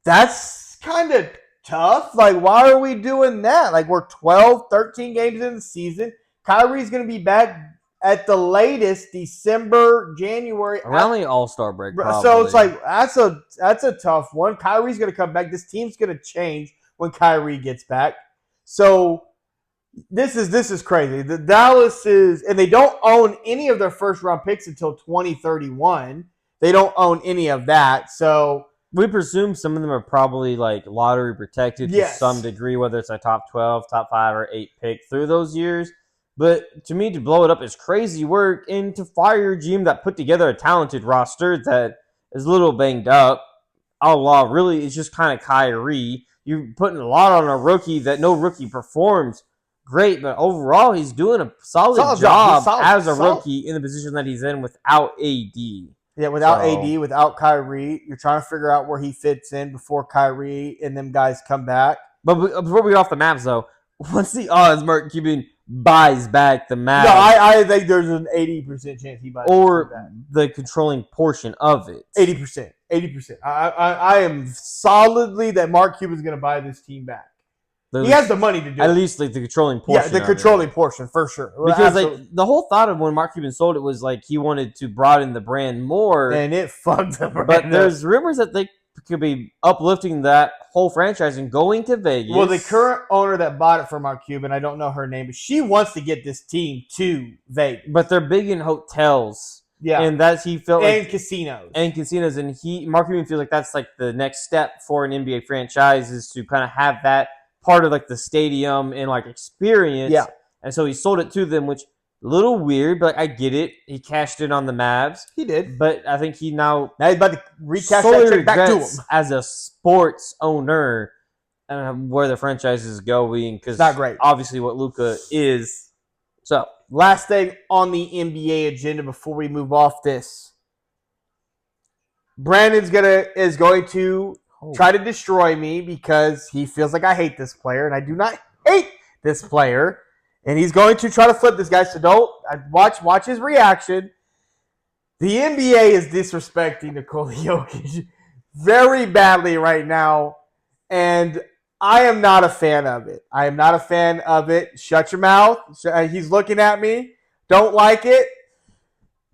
that's kind of tough. Why are we doing that? We're 12, 13 games in the season. Kyrie's going to be back at the latest December, January. Around the All-Star break, probably. So it's that's a tough one. Kyrie's going to come back. This team's going to change when Kyrie gets back. So this is crazy. The Dallas is, and they don't own any of their first-round picks until 2031. They don't own any of that. So we presume some of them are probably like lottery protected to some degree, whether it's a top 12, top 5, or 8 pick through those years. But to me, to blow it up is crazy work, and to fire a GM that put together a talented roster that is a little banged up. Allah, really, it's just kind of Kyrie. You're putting a lot on a rookie that no rookie performs great, but overall, he's doing a solid job as a rookie in the position that he's in without AD. Yeah, without AD, without Kyrie, you're trying to figure out where he fits in before Kyrie and them guys come back. But before we get off the Mavs, though, what's the odds Mark Cuban buys back the Mavs? No, I think there's an 80% chance he buys or the controlling portion of it. 80%. 80%. I am solidly that Mark Cuban's going to buy this team back. He has the money to do it. At least like the controlling portion. Yeah, the controlling portion for sure. Because like the whole thought of when Mark Cuban sold it was like he wanted to broaden the brand more. And it fucked the brand. But there's rumors that they could be uplifting that whole franchise and going to Vegas. Well, the current owner that bought it from Mark Cuban, I don't know her name, but she wants to get this team to Vegas. But they're big in hotels. Yeah. And that's he felt and casinos. And casinos. And Mark Cuban feels like that's like the next step for an NBA franchise is to kind of have that part of like the stadium and like experience. Yeah. And so he sold it to them, which a little weird, but I get it. He cashed in on the Mavs. He did. But I think he's about to recash that check back to him. As a sports owner, where the franchise is going. Because not great. Obviously what Luka is. So last thing on the NBA agenda before we move off this. Brandon's is going to try to destroy me because he feels like I hate this player, and I do not hate this player. And he's going to try to flip this guy. So don't watch his reaction. The NBA is disrespecting Nikola Jokic very badly right now, and I am not a fan of it. I am not a fan of it. Shut your mouth. He's looking at me. Don't like it.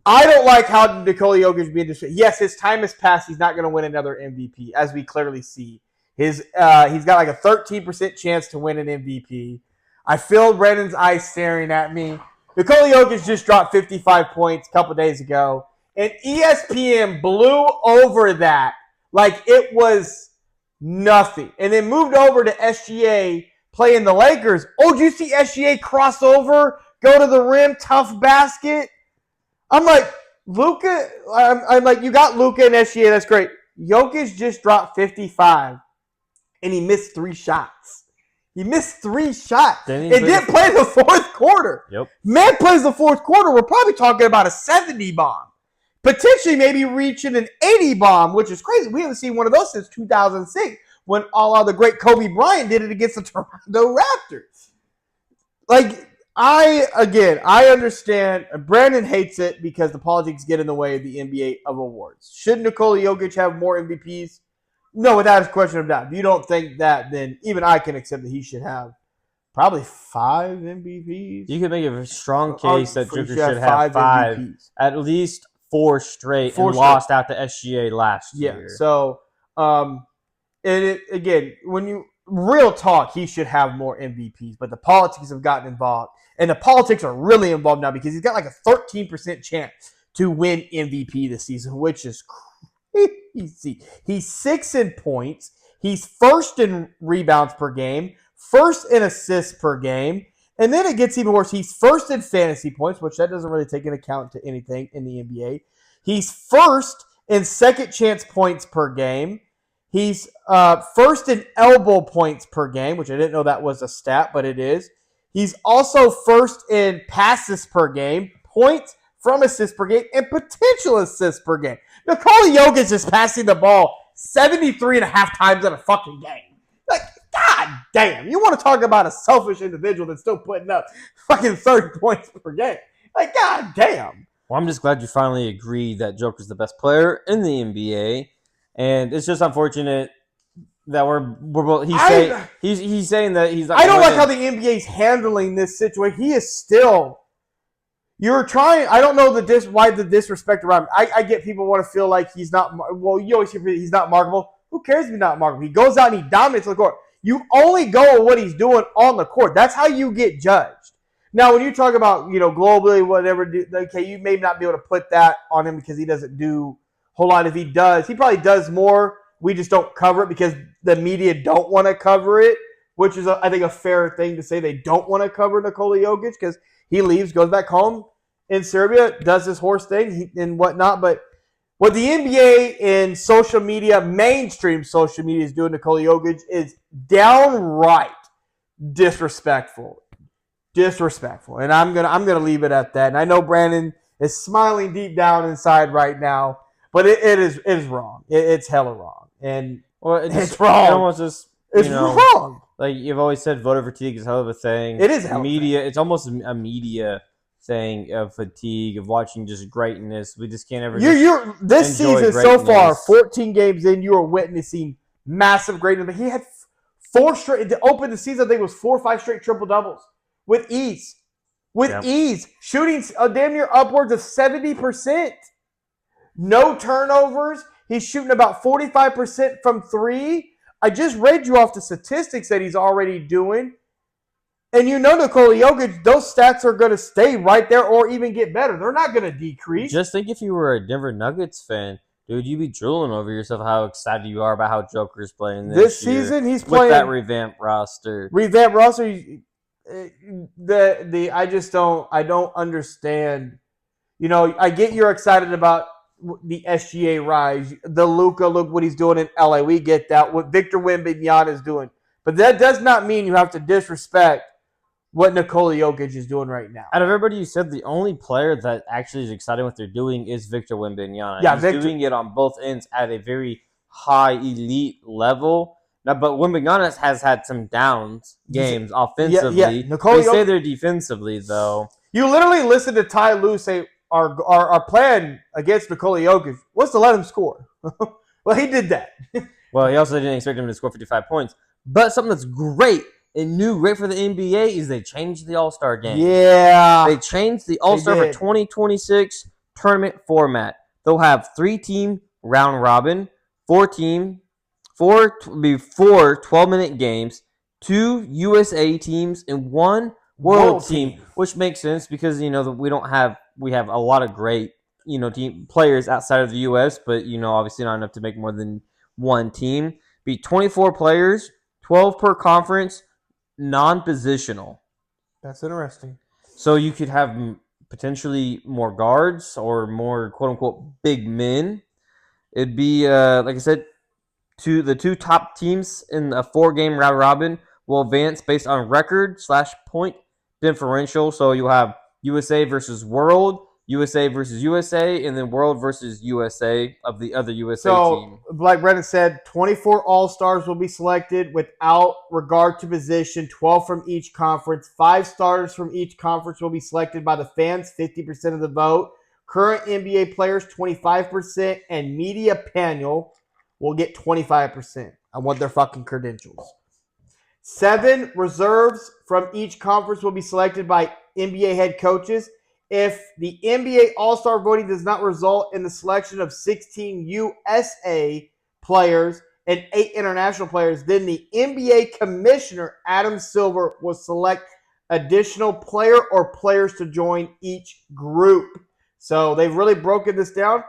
I don't like how Nikola Jokic is being disrespected. Yes, his time has passed. He's not going to win another MVP, as we clearly see. He's got like a 13% chance to win an MVP. I feel Brandon's eyes staring at me. Nikola Jokic just dropped 55 points a couple days ago, and ESPN blew over that like it was nothing, and then moved over to SGA playing the Lakers. Oh, did you see SGA cross over, go to the rim, tough basket? I'm like, Luka, I'm like, you got Luka and SGA, that's great. Jokic just dropped 55, and he missed 3 shots. He missed 3 shots. And didn't play the fourth quarter. Yep. Man plays the fourth quarter, we're probably talking about a 70 bomb. Potentially maybe reaching an 80 bomb, which is crazy. We haven't seen one of those since 2006 when the great Kobe Bryant did it against the Toronto Raptors. Like, I understand. Brandon hates it because the politics get in the way of the NBA of awards. Should Nikola Jokic have more MVPs? No, without a question of doubt. If you don't think that, then even I can accept that he should have probably 5 MVPs. You could make a strong case that Jokic should have 5 MVPs. At least 4 straight and lost out to SGA last year. Yeah, so, again, when you real talk, he should have more MVPs, but the politics have gotten involved. And the politics are really involved now because he's got like a 13% chance to win MVP this season, which is crazy. He's 6 in points. He's first in rebounds per game, first in assists per game. And then it gets even worse. He's first in fantasy points, which that doesn't really take into account to anything in the NBA. He's first in second chance points per game. He's first in elbow points per game, which I didn't know that was a stat, but it is. He's also first in passes per game, points from assists per game, and potential assists per game. Nikola Jokic is passing the ball 73.5 times in a fucking game. Like, God damn. You want to talk about a selfish individual that's still putting up fucking 30 points per game. Like, God damn. Well, I'm just glad you finally agree that Joker's the best player in the NBA. And it's just unfortunate that we're both. He's saying that he's. I don't like how the NBA's handling this situation. He is still. You're trying. I don't know why the disrespect around him. I get people want to feel like he's not. Well, you always hear he's not marketable. Who cares if he's not marketable? He goes out and he dominates the court. You only go with what he's doing on the court. That's how you get judged. Now, when you talk about globally, whatever, okay, you may not be able to put that on him because he doesn't do whole lot. If he does, he probably does more. We just don't cover it because the media don't want to cover it, which is, I think, a fair thing to say. They don't want to cover Nikola Jokic because he leaves, goes back home in Serbia, does his horse thing and whatnot. But what the NBA and social media, mainstream social media, is doing to Nikola Jokic is downright disrespectful. And I'm gonna leave it at that. And I know Brandon is smiling deep down inside right now, but it is wrong. It's hella wrong, and it's wrong. It almost just wrong. Like you've always said, voter fatigue is a hell of a thing. It is hell media. It's almost a media thing of fatigue of watching just greatness. We just can't ever. You're this season so far, 14 games in, you are witnessing massive greatness. But he had 4 straight to open the season. I think it was 4 or 5 straight triple doubles with ease. Shooting damn near upwards of 70%. No turnovers. He's shooting about 45% from 3. I just read you off the statistics that he's already doing. And Nikola Jokic, those stats are going to stay right there or even get better. They're not going to decrease. Just think if you were a Denver Nuggets fan, dude, you'd be drooling over yourself how excited you are about how Joker's playing this season. He's with playing that revamped roster. I don't understand. I get you're excited about the SGA rise. The Luka, look what he's doing in LA. We get that. What Victor Wembanyama is doing. But that does not mean you have to disrespect what Nikola Jokic is doing right now. Out of everybody you said, the only player that actually is excited what they're doing is Victor Wembanyama. Yeah, he's doing it on both ends at a very high elite level. Now, but Wembanyama has had some downs games offensively. Yeah. They say they're defensively, though. You literally listen to Ty Lue say, our plan against Nikola Jokic was to let him score. Well, he did that. Well, he also didn't expect him to score 55 points. But something that's great and great for the NBA is they changed the All-Star game. Yeah. They changed the All-Star for 2026 tournament format. They'll have 3-team round robin, 4 12-minute games, 2 USA teams, and 1 world team, which makes sense because we have a lot of great team players outside of the US, but obviously not enough to make more than 1 team. Be 24 players, 12 per conference, non-positional. That's interesting. So you could have potentially more guards or more quote-unquote big men. It'd be, like I said, the 2 top teams in a 4-game round robin will advance based on record/point differential. So you'll have USA versus World, USA versus USA, and then World versus USA of the other USA team. So, like Brendan said, 24 All-Stars will be selected without regard to position, 12 from each conference. 5 starters from each conference will be selected by the fans, 50% of the vote. Current NBA players, 25%, and media panel will get 25%. I want their fucking credentials. 7 reserves from each conference will be selected by NBA head coaches. If the NBA All-Star voting does not result in the selection of 16 USA players and 8 international players, then the NBA commissioner, Adam Silver, will select additional player or players to join each group. So they've really broken this down.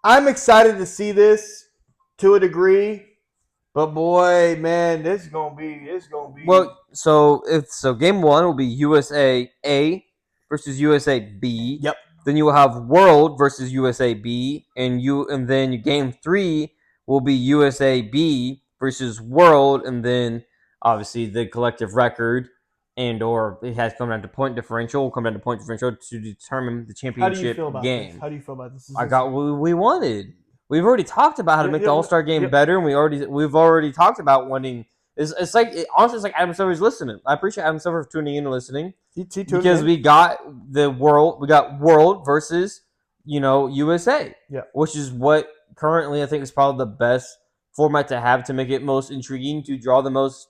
I'm excited to see this to a degree. But boy, man, this is gonna be. Well, so game 1 will be USA A versus USA B. Yep. Then you will have World versus USA B, and then game 3 will be USA B versus World, and then obviously the collective record or it has come down to point differential. Will come down to point differential to determine the championship game. How do you feel about this? I got what we wanted. We've already talked about how to make the All-Star game better, and we've already talked about wanting. It's like honestly, it's like Adam Silver's listening. I appreciate Adam Silver for tuning in and listening because we got World versus USA, which is what currently I think is probably the best format to have to make it most intriguing to draw the most.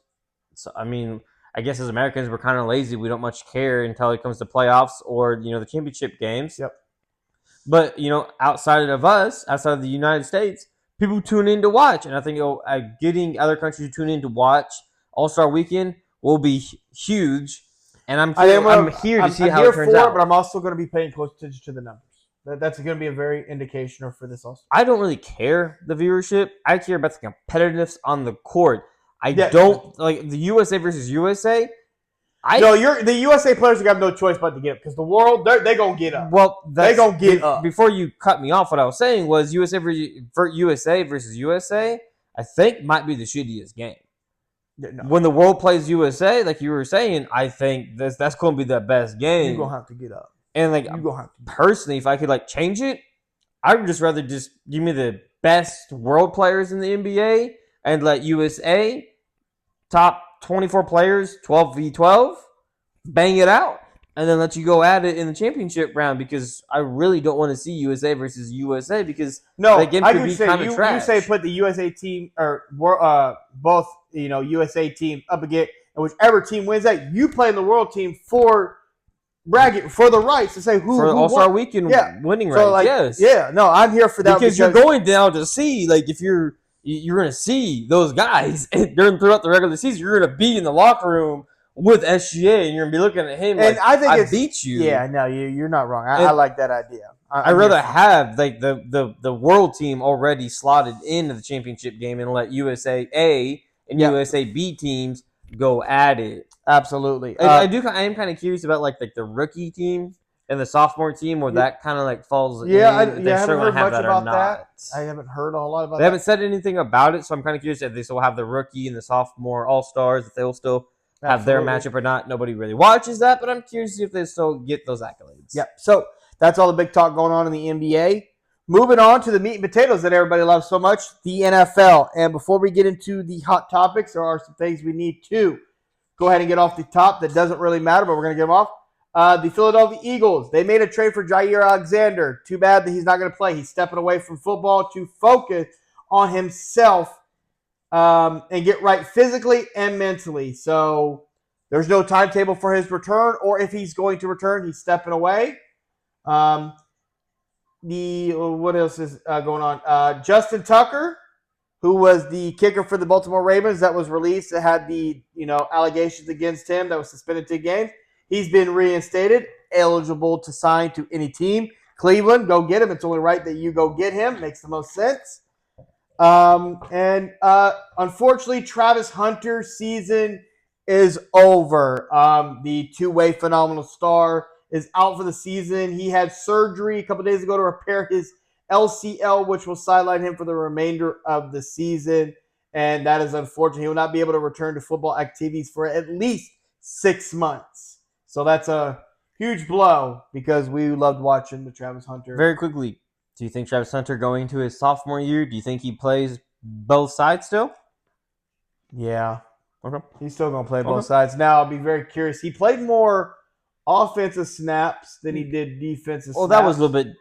So, I mean, I guess as Americans we're kind of lazy. We don't much care until it comes to playoffs or the championship games. Yep. But outside of the United States, people tune in to watch, and I think getting other countries to tune in to watch All-Star Weekend will be huge. And I'm here to see how it turns out. But I'm also going to be paying close attention to the numbers. That's going to be a very indication for this also. I don't really care the viewership. I care about the competitiveness on the court. I Yeah. don't like the USA versus USA. The USA players have no choice but to get up because the world they gonna get up. Well, they gonna get up. Before you cut me off, what I was saying was USA versus USA. I think might be the shittiest game. No. When the world plays USA, like you were saying, I think that's going to be the best game. You're gonna have to get up. And like personally, if I could like change it, I would just rather just give me the best world players in the NBA and let USA top 24 players 12v12 bang it out, and then let you go at it in the championship round because I really don't want to see USA versus USA because that game could be kind of trash. You say put the USA team or both USA teams up again, and whichever team wins that, you play in the world team for the rights to say who All-Star Weekend winning rights. Like, yes, yeah, no, I'm here for that because you're going down to see like if you're going to see those guys throughout the regular season. You're going to be in the locker room with SGA, and you're going to be looking at him and I think I beat you. Yeah, no, you're not wrong. I like that idea. I'd rather have like the world team already slotted into the championship game and let USA A and USA B teams go at it. Absolutely. I am kind of curious about like the rookie team and the sophomore team where that kind of like falls. Yeah, I haven't heard much about that. I haven't heard a whole lot about that. They haven't said anything about it, so I'm kind of curious if they still have the rookie and the sophomore all-stars, if they'll still have their matchup or not. Nobody really watches that, but I'm curious to see if they still get those accolades. Yep. So that's all the big talk going on in the NBA. Moving on to the meat and potatoes that everybody loves so much, the NFL. And before we get into the hot topics, there are some things we need to go ahead and get off the top that doesn't really matter, but we're going to get them off. The Philadelphia Eagles, they made a trade for Jair Alexander. Too bad that he's not going to play. He's stepping away from football to focus on himself and get right physically and mentally. So there's no timetable for his return, or if he's going to return, he's stepping away. What else is going on? Justin Tucker, who was the kicker for the Baltimore Ravens that was released, that had the allegations against him, that was suspended 2 games. He's been reinstated, eligible to sign to any team. Cleveland, go get him. It's only right that you go get him. Makes the most sense. Unfortunately, Travis Hunter's season is over. The two-way phenomenal star is out for the season. He had surgery a couple days ago to repair his LCL, which will sideline him for the remainder of the season. And that is unfortunate. He will not be able to return to football activities for at least 6 months. So that's a huge blow because we loved watching the Travis Hunter. Very quickly, do you think Travis Hunter going into his sophomore year, do you think he plays both sides still? Yeah. Okay. He's still going to play both sides. Now, I'll be very curious. He played more offensive snaps than he did defensive snaps. Well, that was a little bit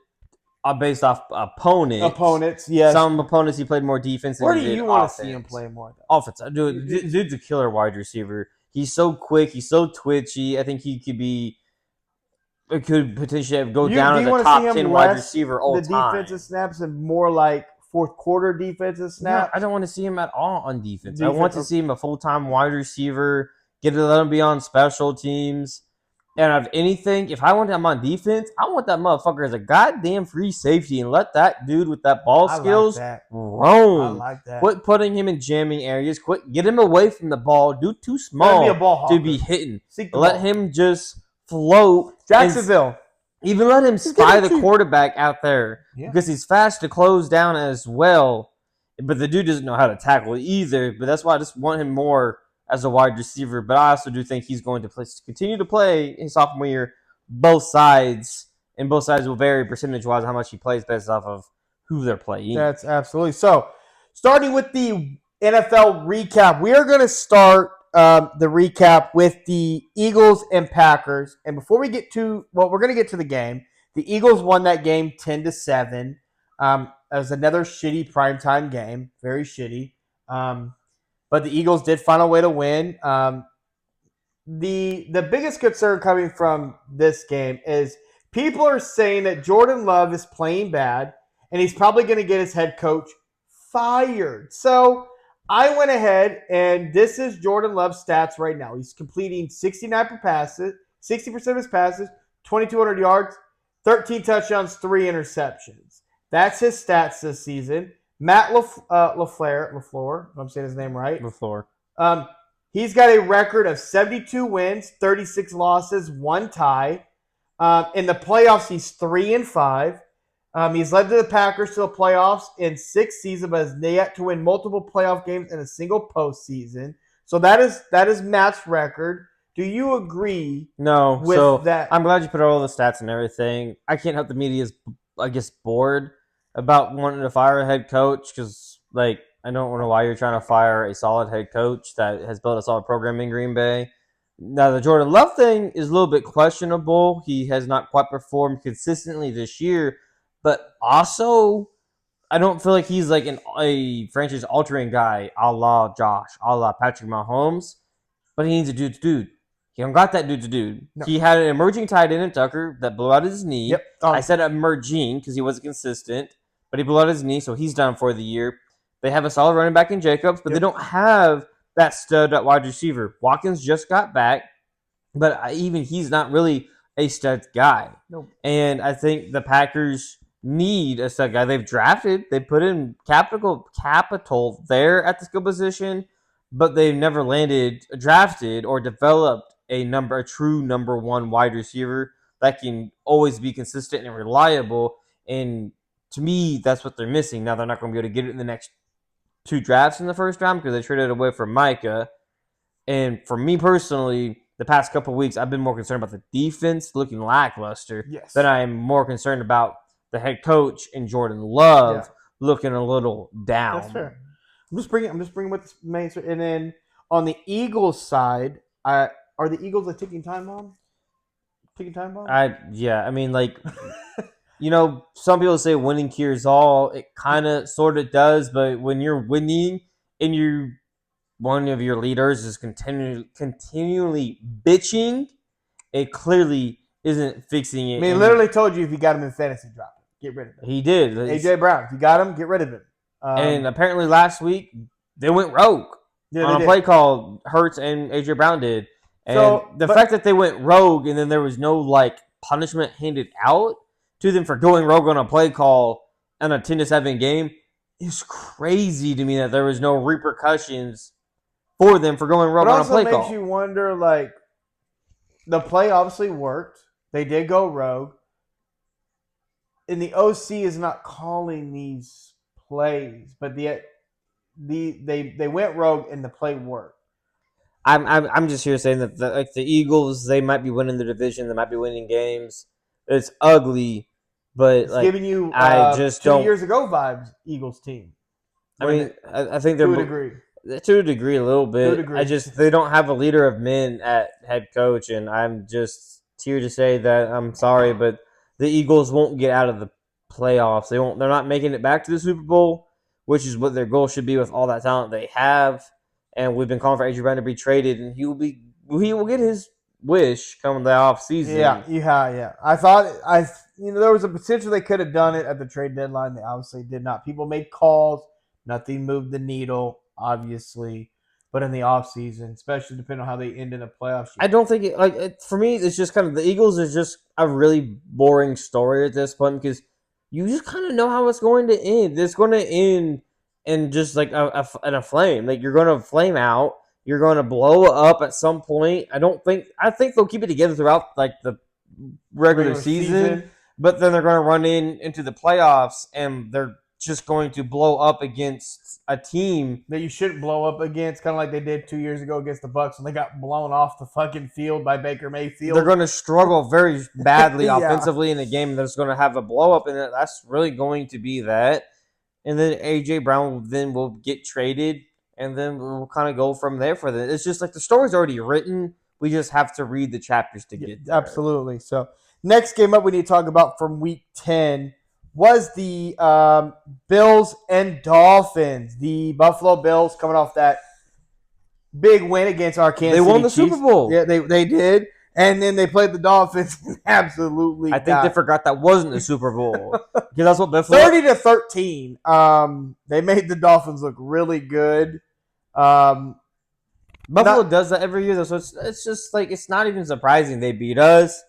based off opponents. Opponents, yes. Some opponents he played more defense than Where he do did you want offense. to see him play more? Offense. Dude's a killer wide receiver. He's so quick. He's so twitchy. I think he could potentially go down as a top 10 wide receiver all time. The defensive snaps and more like fourth quarter defensive snaps? No, I don't want to see him at all on defense. I want to see him a full-time wide receiver, let him be on special teams. And of anything, if I want him on defense, I want that motherfucker as a goddamn free safety and let that dude with that ball skills roam. I like that. Quit putting him in jamming areas. Get him away from the ball. Dude, too small to be hitting. Let him just float. Jacksonville. Even let him spy the quarterback out there because he's fast to close down as well. But the dude doesn't know how to tackle either. But that's why I just want him more as a wide receiver, but I also do think he's going to continue to play his sophomore year both sides, and both sides will vary percentage-wise how much he plays based off of who they're playing. That's absolutely. So, starting with the NFL recap, we are going to start the recap with the Eagles and Packers. And before we get to, we're going to get to the game. The Eagles won that game 10-7. It was another shitty primetime game, very shitty. But the Eagles did find a way to win. The biggest concern coming from this game is people are saying that Jordan Love is playing bad, and he's probably going to get his head coach fired. So I went ahead, and this is Jordan Love's stats right now. He's completing 60% of his passes, 2,200 yards, 13 touchdowns, 3 interceptions. That's his stats this season. Matt LaFleur, if I'm saying his name right. LaFleur. He's got a record of 72 wins, 36 losses, 1 tie. In the playoffs, he's 3-5. He's led the Packers to the playoffs in 6 seasons, but has yet to win multiple playoff games in a single postseason. So that is Matt's record. Do you agree? No. With so that? I'm glad you put all the stats and everything. I can't help the media's, I guess, bored about wanting to fire a head coach because, like, I don't know why you're trying to fire a solid head coach that has built a solid program in Green Bay. Now, the Jordan Love thing is a little bit questionable. He has not quite performed consistently this year, but also I don't feel like he's like a franchise-altering guy a la Josh, a la Patrick Mahomes, but he needs a dude-to-dude. He don't got that dude-to-dude. No. He had an emerging tight end in Tucker that blew out his knee. Yep. I said emerging because he wasn't consistent, but he blew out his knee, so he's done for the year. They have a solid running back in Jacobs, but they don't have that stud at wide receiver. Watkins just got back, but even he's not really a stud guy. Nope. And I think the Packers need a stud guy. They've drafted, they put in capital there at the skill position, but they've never drafted or developed a true number one wide receiver that can always be consistent and reliable. And to me, that's what they're missing. Now they're not going to be able to get it in the next 2 drafts in the first round because they traded away from Micah. And for me personally, the past couple of weeks, I've been more concerned about the defense looking lackluster than I am more concerned about the head coach and Jordan Love looking a little down. That's fair. I'm just bringing what the main. And then on the Eagles side, are the Eagles a ticking time bomb? I mean, like, some people say winning cures all. It kind of, sort of does, but when you're winning and one of your leaders is continually bitching, it clearly isn't fixing it. I mean, he literally told you if you got him in fantasy, drop him. Get rid of him. He did. A.J. Brown, if you got him, get rid of him. And apparently last week, they went rogue on a play call. Hurts and A.J. Brown did. And the fact that they went rogue and then there was no, like, punishment handed out to them for going rogue on a play call in a 10-7 game is crazy to me that there was no repercussions for them for going rogue on a play call. It also makes you wonder, like, the play obviously worked. They did go rogue. And the OC is not calling these plays, but they went rogue and the play worked. I'm just here saying that the Eagles, they might be winning the division, they might be winning games. It's ugly, but it's giving you I just 2 years ago vibes. Eagles team. I mean, I think they're to a degree. To a degree, a little bit. They don't have a leader of men at head coach, and I'm just here to say that I'm sorry, but the Eagles won't get out of the playoffs. They're not making it back to the Super Bowl, which is what their goal should be with all that talent they have. And we've been calling for A.J. Brown to be traded, and he will get his wish come the off season. Yeah. I thought there was a potential they could have done it at the trade deadline. They obviously did not. People made calls. Nothing moved the needle, obviously. But in the offseason, especially depending on how they end in a playoff year. I don't think for me, it's just kind of the Eagles is just a really boring story at this point because you just kind of know how it's going to end. It's going to end in just like a flame. Like you're going to flame out. You're going to blow up at some point. I think they'll keep it together throughout like the regular season, but then they're going to run into the playoffs and they're just going to blow up against a team that you shouldn't blow up against, kind of like they did 2 years ago against the Bucs when they got blown off the fucking field by Baker Mayfield. They're going to struggle very badly offensively in the game that's going to have a blow up, and that's really going to be that. And then A.J. Brown will get traded, and then we'll kind of go from there for that. It's just like the story's already written. We just have to read the chapters to get there. Absolutely. So next game up we need to talk about from Week 10 was the Bills and Dolphins. The Buffalo Bills coming off that big win against our Kansas City They won the Chiefs. Super Bowl. Yeah, they did. And then they played the Dolphins and absolutely I think they forgot that wasn't the Super Bowl. Because that's what Buffalo... 30-13. They made the Dolphins look really good. Buffalo does that every year, though, so it's just like it's not even surprising they beat us.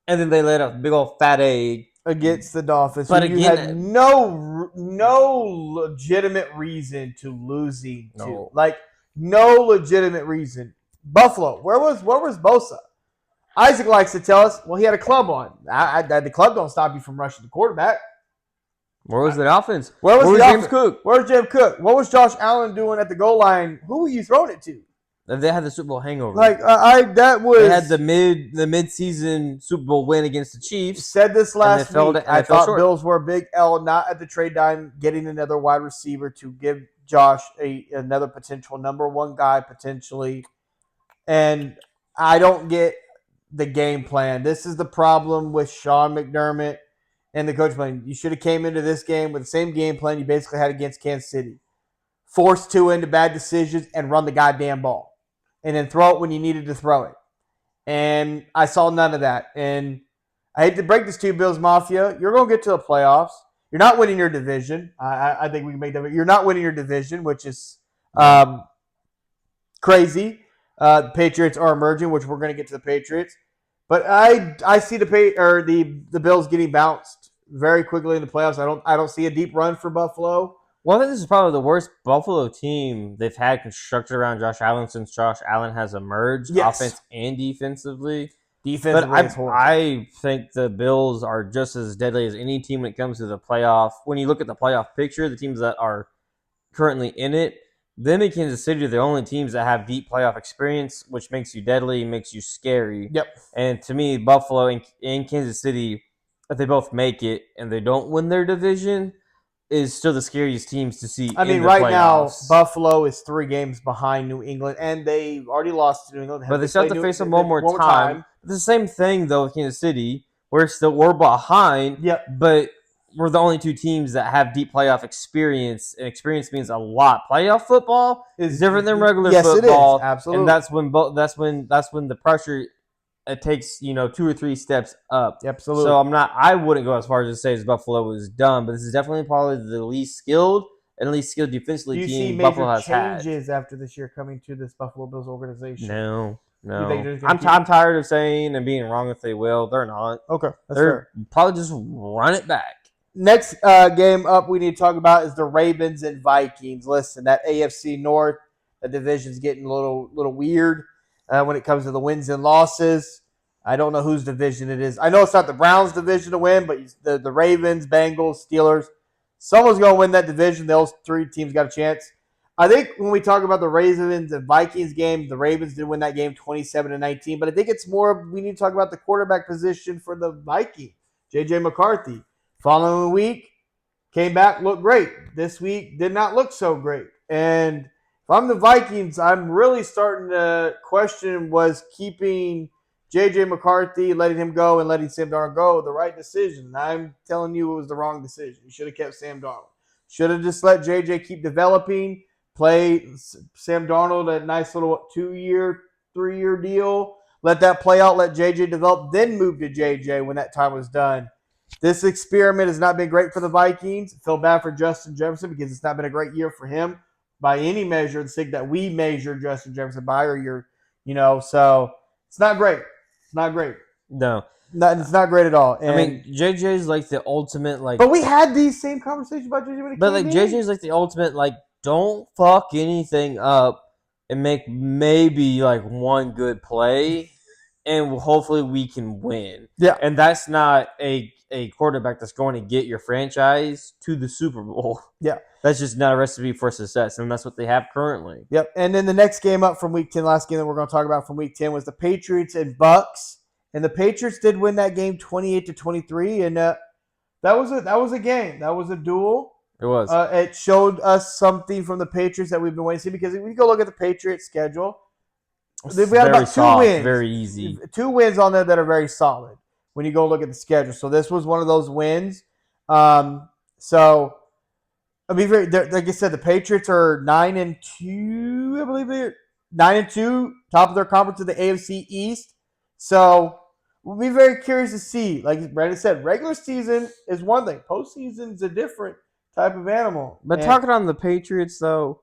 and then they laid a big old fat egg against the Dolphins, but who you had again, no legitimate reason to losing to. no. Like, no legitimate reason. Buffalo, where was Bosa? Isaac likes to tell us, well, he had a club on. The club don't stop you from rushing the quarterback. Where was the offense? Where was James Cook? Where's Jim Cook? What was Josh Allen doing at the goal line? Who were you throwing it to? They had the Super Bowl hangover. Like they had the mid-season Super Bowl win against the Chiefs. Said this last week. I thought short. Bills were a big L, not at the trade deadline, getting another wide receiver to give Josh another potential number one guy potentially. And I don't get the game plan. This is the problem with Sean McDermott and the coach plan. You should have came into this game with the same game plan you basically had against Kansas City. Force two into bad decisions and run the goddamn ball. And then throw it when you needed to throw it. And I saw none of that. And I hate to break this to you, Bills Mafia. You're going to get to the playoffs. You're not winning your division. I think we can make that. You're not winning your division, which is crazy. The Patriots are emerging, which we're going to get to the Patriots. But I see the Bills getting bounced very quickly in the playoffs. I don't see a deep run for Buffalo. Well, I think this is probably the worst Buffalo team they've had constructed around Josh Allen since Josh Allen has emerged, offense and defensively. But I think the Bills are just as deadly as any team when it comes to the playoff. When you look at the playoff picture, the teams that are currently in it, them and Kansas City are the only teams that have deep playoff experience, which makes you deadly, makes you scary. Yep. And to me, Buffalo and Kansas City, if they both make it and they don't win their division, is still the scariest teams to see. I mean, right now, Buffalo is 3 games behind New England, and they already lost to New England. But they still have to face them one more time. It's the same thing, though, with Kansas City. We're behind, but we're the only 2 teams that have deep playoff experience, and experience means a lot. Playoff football is different than regular football. It is. Absolutely. And that's when the pressure it takes 2 or 3 steps up. Absolutely. So I wouldn't go as far as to say Buffalo was done, but this is definitely probably the least skilled and least skilled defensively team Buffalo has had. Do you see major changes after this year coming to this Buffalo Bills organization? No. I'm tired of saying and being wrong if they will. They're not. Okay. They're probably just run it back. Next game up we need to talk about is the Ravens and Vikings. Listen, that AFC North, the division's getting a little weird. When it comes to the wins and losses. I don't know whose division it is. I know it's not the Browns' division to win, but the Ravens, Bengals, Steelers, someone's going to win that division. Those 3 teams got a chance. I think when we talk about the Ravens and Vikings game, the Ravens did win that game 27-19, but I think it's more we need to talk about the quarterback position for the Vikings. J.J. McCarthy. Following week, came back, looked great. This week did not look so great. And if I'm the Vikings, I'm really starting to question was keeping J.J. McCarthy, letting him go and letting Sam Darnold go the right decision. And I'm telling you it was the wrong decision. You should have kept Sam Darnold. Should have just let J.J. keep developing, play Sam Darnold a nice little 2-year, 3-year deal. Let that play out, let J.J. develop, then move to J.J. when that time was done. This experiment has not been great for the Vikings. I feel bad for Justin Jefferson because it's not been a great year for him. By any measure, the thing that we measure Justin Jefferson by, or so it's not great. It's not great. No, it's not great at all. And, I mean, JJ is like the ultimate But we had these same conversations about JJ when he came in. JJ is like the ultimate don't fuck anything up and make maybe one good play, and hopefully we can win. Yeah, and that's not a quarterback that's going to get your franchise to the Super Bowl. Yeah. That's just not a recipe for success, and that's what they have currently. Yep. And then the next game up from Week 10, last game that we're going to talk about from Week 10 was the Patriots and Bucks. And the Patriots did win that game 28-23, and that was a game. That was a duel. It was. It showed us something from the Patriots that we've been waiting to see, because if we go look at the Patriots schedule, they've got about 2 wins. Very easy. 2 wins on there that are very solid when you go look at the schedule. So this was one of those wins. So I mean, like I said, the Patriots are 9-2. I believe they're 9-2, top of their conference in the AFC East. So we'll be very curious to see. Like Brandon said, regular season is one thing. Postseason is a different type of animal. But talking on the Patriots, though,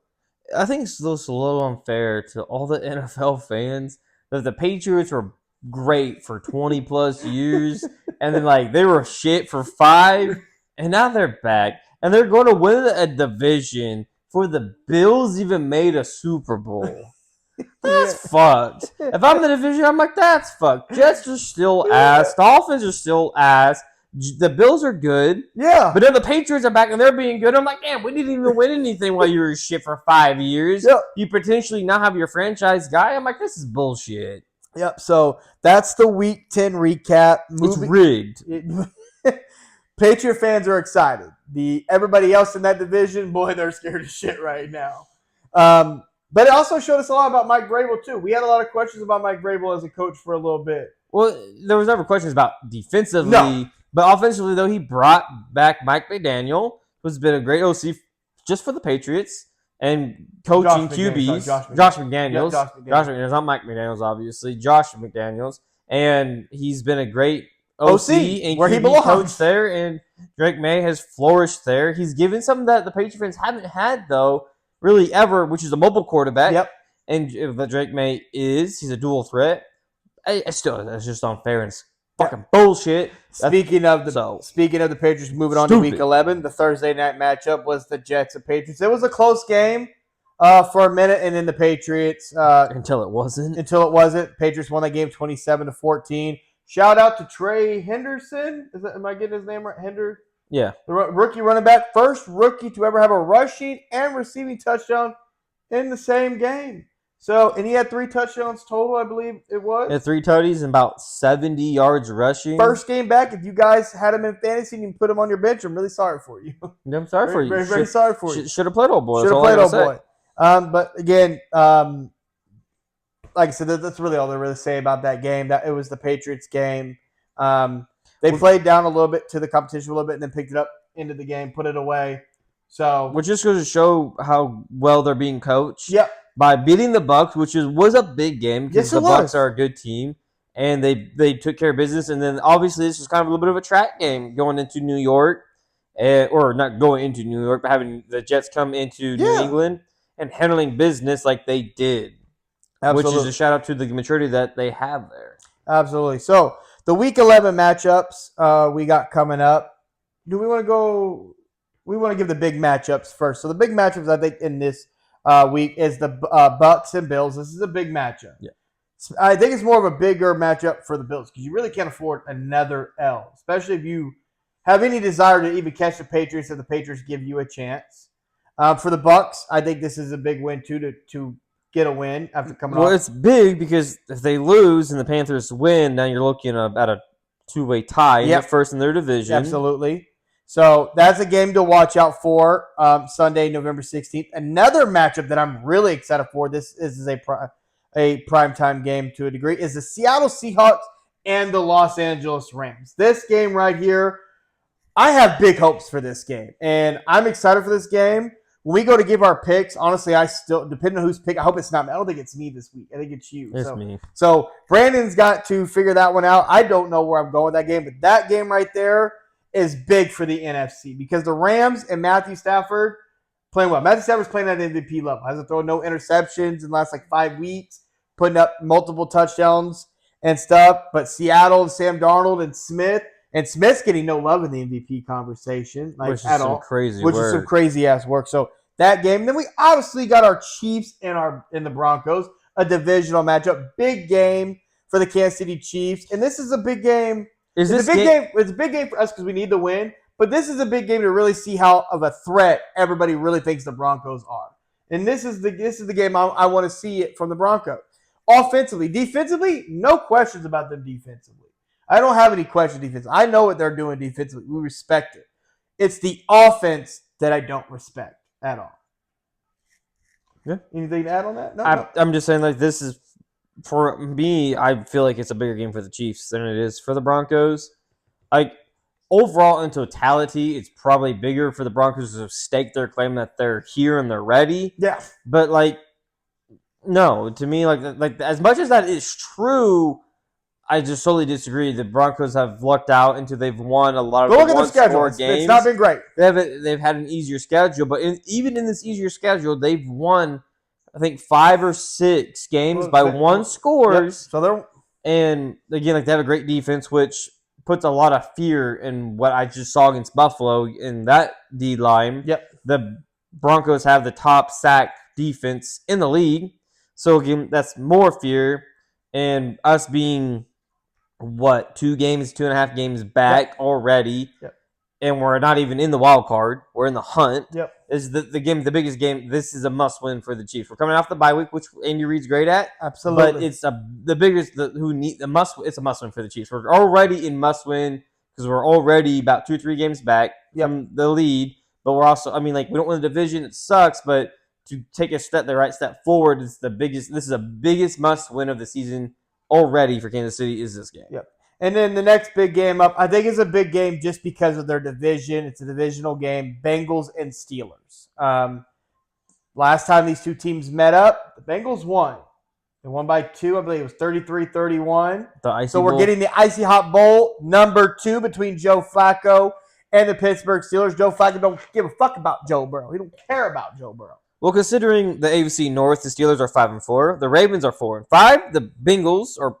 I think it's just a little unfair to all the NFL fans that the Patriots were great for 20 plus years, and then like they were shit for 5, and now they're back and they're going to win a division for the Bills even made a Super Bowl. That's fucked. If I'm in the division, I'm like, that's fucked. Jets are still ass. Dolphins are still ass. The Bills are good. Yeah. But then the Patriots are back and they're being good. I'm like, damn, we didn't even win anything while you were shit for 5 years. Yep. You potentially now have your franchise guy. I'm like, this is bullshit. Yep. So that's the Week 10 recap. It's rigged. Patriot fans are excited. Everybody else in that division, boy, they're scared of shit right now. But it also showed us a lot about Mike Vrabel, too. We had a lot of questions about Mike Vrabel as a coach for a little bit. Well, there was never questions about defensively. No. But offensively, though, he brought back Mike McDaniel, who's been a great OC just for the Patriots and coaching QBs. Josh McDaniels. Josh McDaniels, not Mike McDaniels, obviously. Josh McDaniels. And he's been a great OC and where QB he belongs. Coach there. And Drake May has flourished there. He's given something that the Patriot fans haven't had, though, really ever, which is a mobile quarterback. Yep. And what Drake May he's a dual threat. It's just unfair and fucking bullshit. Speaking of the Patriots, moving on to Week 11, the Thursday night matchup was the Jets and Patriots. It was a close game for a minute, and then the Patriots until it wasn't. Patriots won that game 27-14. Shout out to Trey Henderson. Am I getting his name right? Yeah. The rookie running back, first rookie to ever have a rushing and receiving touchdown in the same game. And he had 3 touchdowns total, I believe it was. Yeah, 3 tutties and about 70 yards rushing. First game back. If you guys had him in fantasy and you put him on your bench, I'm really sorry for you. I'm sorry for you. Very, very sorry for you. Should have played old boy. Should have played old boy. But again, like I said, that's really all they really say about that game. That it was the Patriots game. They played down a little bit to the competition a little bit and then picked it up into the game, put it away. So, which just goes to show how well they're being coached. Yep. By beating the Bucs, which was a big game because the Bucs are a good team, and they took care of business. And then obviously this was kind of a little bit of a track game going into New York, or not going into New York, but having the Jets come into New England and handling business like they did. Absolutely. Which is a shout out to the maturity that they have there. Absolutely. So the Week 11 matchups we got coming up. Do we want to go? We want to give the big matchups first. So the big matchups I think in this week is the Bucs and Bills. This is a big matchup. Yeah. I think it's more of a bigger matchup for the Bills because you really can't afford another L, especially if you have any desire to even catch the Patriots if the Patriots give you a chance. For the Bucs, I think this is a big win too to get a win after coming off. Well, it's big because if they lose and the Panthers win, now you're looking at a 2-way tie in the first in their division. Absolutely. So that's a game to watch out for Sunday, November 16th. Another matchup that I'm really excited for, this is a primetime game to a degree, is the Seattle Seahawks and the Los Angeles Rams. This game right here, I have big hopes for this game, and I'm excited for this game. When we go to give our picks, honestly, I still, depending on who's pick, I hope it's not me. I don't think it's me this week. I think it's you. It's me. So Brandon's got to figure that one out. I don't know where I'm going with that game, but that game right there is big for the NFC because the Rams and Matthew Stafford playing well. Matthew Stafford's playing at MVP level. Hasn't thrown no interceptions in the last 5 weeks, putting up multiple touchdowns and stuff. But Seattle and Sam Darnold and Smith's getting no love in the MVP conversation, which is at some all. Crazy which work. is some crazy ass work. So that game. Then we obviously got our Chiefs in the Broncos, a divisional matchup, big game for the Kansas City Chiefs, and this is a big game. It's a big game for us because we need to win. But this is a big game to really see how of a threat everybody really thinks the Broncos are. And this is the game I want to see it from the Broncos. Offensively, defensively, no questions about them defensively. I don't have any questions defensively. I know what they're doing defensively. We respect it. It's the offense that I don't respect at all. Yeah. Anything to add on that? No. I'm just saying, this is, for me, I feel like it's a bigger game for the Chiefs than it is for the Broncos. Overall, in totality, it's probably bigger for the Broncos to stake their claim that they're here and they're ready. Yeah. But, no, to me, as much as that is true, I just totally disagree. The Broncos have lucked out into they've won a lot of the schedule games. It's not been great. They've had an easier schedule, but even in this easier schedule, they've won, I think, 5 or 6 games by one scores. Yep. So And again, like they have a great defense, which puts a lot of fear in what I just saw against Buffalo in that D line. Yep. The Broncos have the top sack defense in the league. So again, that's more fear. And us being 2.5 games back already. Yep. And we're not even in the wild card. We're in the hunt. Yep. Is the game, the biggest game. This is a must win for the Chiefs. We're coming off the bye week, which Andy Reid's great at. Absolutely. But it's the biggest it's a must win for the Chiefs. We're already in must win because we're already about 2-3 games back from the lead. But we're also, we don't win the division. It sucks, but to take the right step forward is the biggest. This is the biggest must win of the season already for Kansas City is this game. Yep. And then the next big game up, I think it's a big game just because of their division. It's a divisional game, Bengals and Steelers. Last time these two teams met up, the Bengals won. They won by 2. I believe it was 33-31. So we're getting the Icy Hot Bowl, number 2 between Joe Flacco and the Pittsburgh Steelers. Joe Flacco don't give a fuck about Joe Burrow. He don't care about Joe Burrow. Well, considering the AFC North, the Steelers are 5-4, the Ravens are 4-5, the Bengals are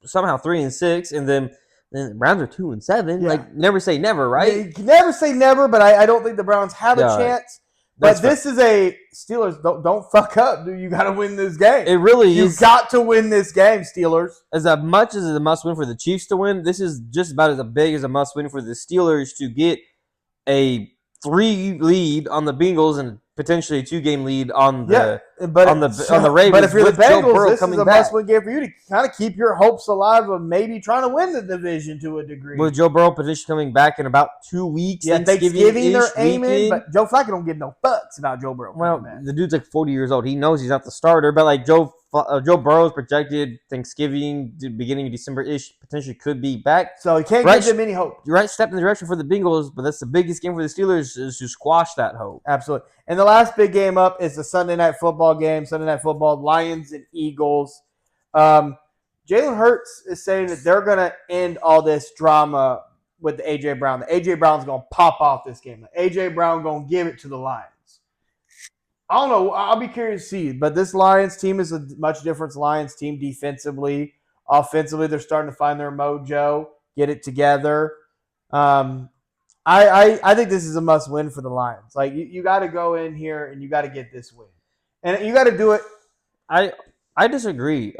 somehow 3-6, and then the Browns are 2-7. Yeah. Like, never say never, right? You can never say never, but I don't think the Browns have a chance. But this is a Steelers. Don't fuck up, dude. You got to win this game. It really is. You've got to win this game, Steelers. As much as it's a must-win for the Chiefs to win, this is just about as big as a must-win for the Steelers to get a 3 lead on the Bengals and potentially a 2-game lead on the on the Ravens. But if you're the Bengals, this is a back. must-win game for you to kind of keep your hopes alive of maybe trying to win the division to a degree. With Joe Burrow potentially coming back in about 2 weeks, Thanksgiving they're aiming, but Joe Flacco don't give no fucks about Joe Burrow. Well, the dude's like 40 years old. He knows he's not the starter, but like Joe Burrow's projected Thanksgiving, beginning of December-ish, potentially could be back. So you can't give them any hope. You're right step in the direction for the Bengals, but that's the biggest game for the Steelers is to squash that hope. Absolutely. And the last big game up is the Sunday Night Football game. Sunday Night Football, Lions and Eagles. Jalen Hurts is saying that they're going to end all this drama with the A.J. Brown. The A.J. Brown's going to pop off this game. The A.J. Brown going to give it to the Lions. I don't know. I'll be curious to see. But this Lions team is a much different Lions team defensively. Offensively, they're starting to find their mojo, get it together. I think this is a must-win for the Lions. Like, you got to go in here and you got to get this win. And you got to do it. I disagree.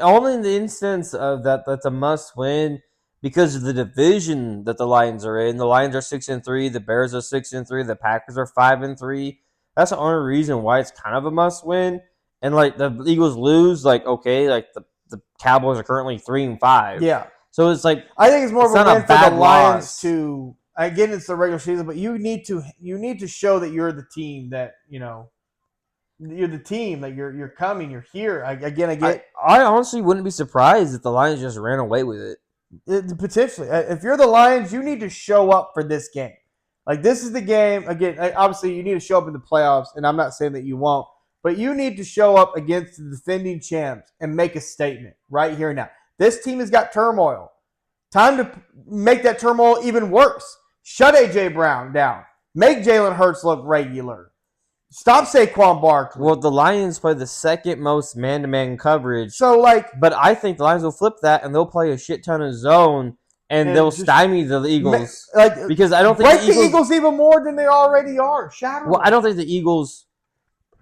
Only in the instance of that's a must-win because of the division that the Lions are in. The Lions are 6-3. The Bears are 6-3. The Packers are 5-3. That's the only reason why it's kind of a must-win. And, like, the Eagles lose, like, okay, like, the Cowboys are currently 3-5. Yeah. So it's like I think it's more of a win for the Lions loss. to again. It's the regular season, but you need to show that you're the team that you're the team that you're coming, you're here. I honestly wouldn't be surprised if the Lions just ran away with it. Potentially, if you're the Lions, you need to show up for this game. Like, this is the game again. Obviously, you need to show up in the playoffs, and I'm not saying that you won't, but you need to show up against the defending champs and make a statement right here and now. This team has got turmoil. Time to make that turmoil even worse. Shut A.J. Brown down. Make Jalen Hurts look regular. Stop Saquon Barkley. Well, the Lions play the second most man-to-man coverage. So, but I think the Lions will flip that, and they'll play a shit ton of zone, and they'll stymie the Eagles. Because I don't think the Eagles even more than they already are. Shatter. Well, I don't think the Eagles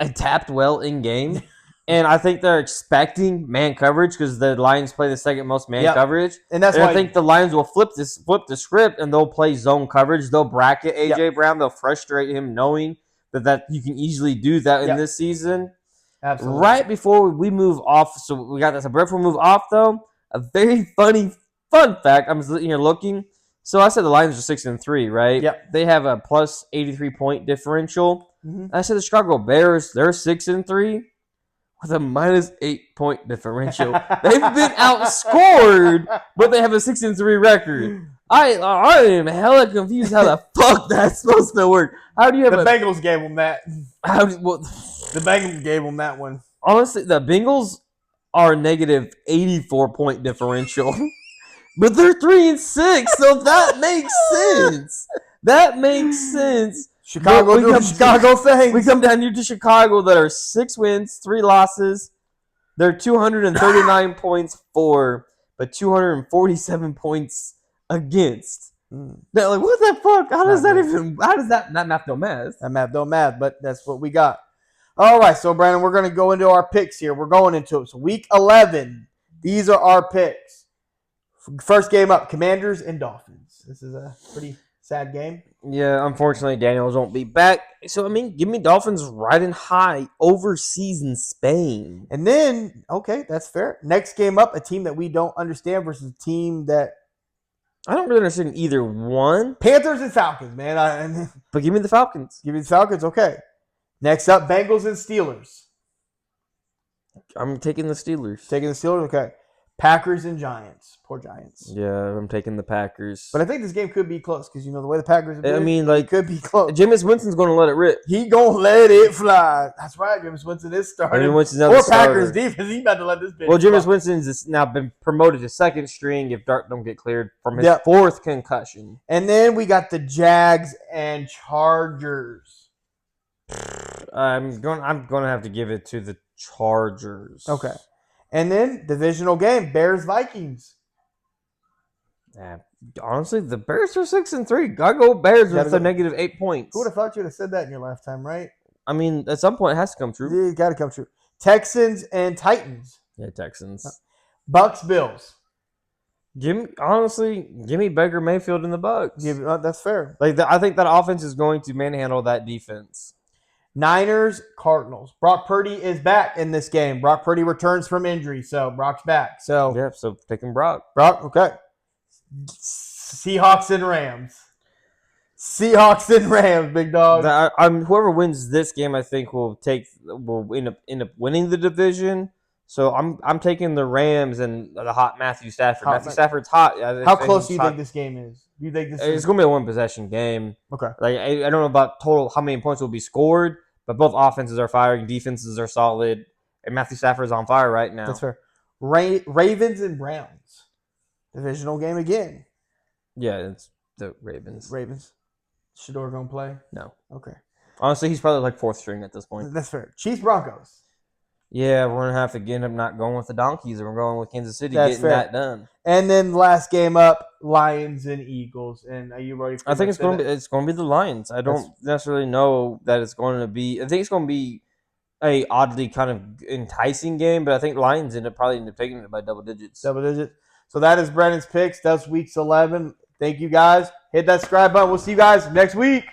adapted well in game. And I think they're expecting man coverage because the Lions play the second most man coverage. And why I think the Lions will flip the script and they'll play zone coverage. They'll bracket A.J. Brown. They'll frustrate him knowing that you can easily do that in this season. Absolutely. Right before we move off, so we got this. Right before we move off, though, a very fun fact. I'm sitting here looking. So I said the Lions are 6-3, right? Yep. They have a plus 83 point differential. Mm-hmm. I said the Chicago Bears, they're 6-3. With a minus 8 point differential. They've been outscored, but they have a 6-3 record. I am hella confused how the fuck that's supposed to work. How do you have the Bengals gave them that? The Bengals gave them that one. Honestly, the Bengals are negative 84 point differential. But they're 3-6, so that makes sense. That makes sense. Chicago thing. We come down here to Chicago that are 6 wins, 3 losses. They're 239 points for, but 247 points against. They're like, what the fuck? How does that not math don't math? That math don't math, but that's what we got. All right, so Brandon, we're going to go into our picks here. We're going into it. So week 11, these are our picks. First game up, Commanders and Dolphins. This is a pretty sad game. Yeah, unfortunately, Daniels won't be back. So, I mean, give me Dolphins riding high overseas in Spain. And then, okay, that's fair. Next game up, a team that we don't understand versus a team that I don't really understand either one. Panthers and Falcons, man. But give me the Falcons. Give me the Falcons, okay. Next up, Bengals and Steelers. I'm taking the Steelers. Taking the Steelers, okay. Packers and Giants. Poor Giants. Yeah, I'm taking the Packers. But I think this game could be close because, the way the Packers have been, I mean, like, it could be close. Jameis Winston's going to let it rip. He going to let it fly. That's right. Jameis Winston is starting. Or Packers defense. He about to let this bitch Well, Jameis Winston's now been promoted to second string if Dart don't get cleared from his fourth concussion. And then we got the Jags and Chargers. I'm going to have to give it to the Chargers. Okay. And then divisional game, Bears-Vikings. Yeah, honestly, the Bears are 6-3. Gotta go Bears with a negative 8 points. Who would have thought you would have said that in your lifetime, right? I mean, at some point, it has to come true. It got to come true. Texans and Titans. Yeah, Texans. Bucks-Bills. Give me Baker Mayfield in the Bucks. That's fair. I think that offense is going to manhandle that defense. Niners, Cardinals. Brock Purdy is back in this game. Brock Purdy returns from injury, so Brock's back. So Taking Brock. Brock, okay. Seahawks and Rams. Seahawks and Rams, big dog. Whoever wins this game, I think will end up winning the division. So I'm taking the Rams and the hot Matthew Stafford. Matthew Stafford's hot. How close do you think this game is? Do you think it's going to be a one possession game? Okay. I don't know about total how many points will be scored, but both offenses are firing, defenses are solid, and Matthew Stafford's on fire right now. That's fair. Ravens and Browns. Divisional game again. Yeah, it's the Ravens. Shador going to play? No. Okay. Honestly, he's probably like fourth string at this point. That's fair. Chiefs Broncos. Yeah, we're going to have to end up not going with the Donkeys, and we're going with Kansas City getting that done. And then last game up, Lions and Eagles. And are you ready for I think it's going to be the Lions. I don't necessarily know that it's going to be – I think it's going to be a oddly kind of enticing game, but I think Lions probably end up taking it by double digits. Double digits. So that is Brennan's picks. That's weeks 11. Thank you, guys. Hit that subscribe button. We'll see you guys next week.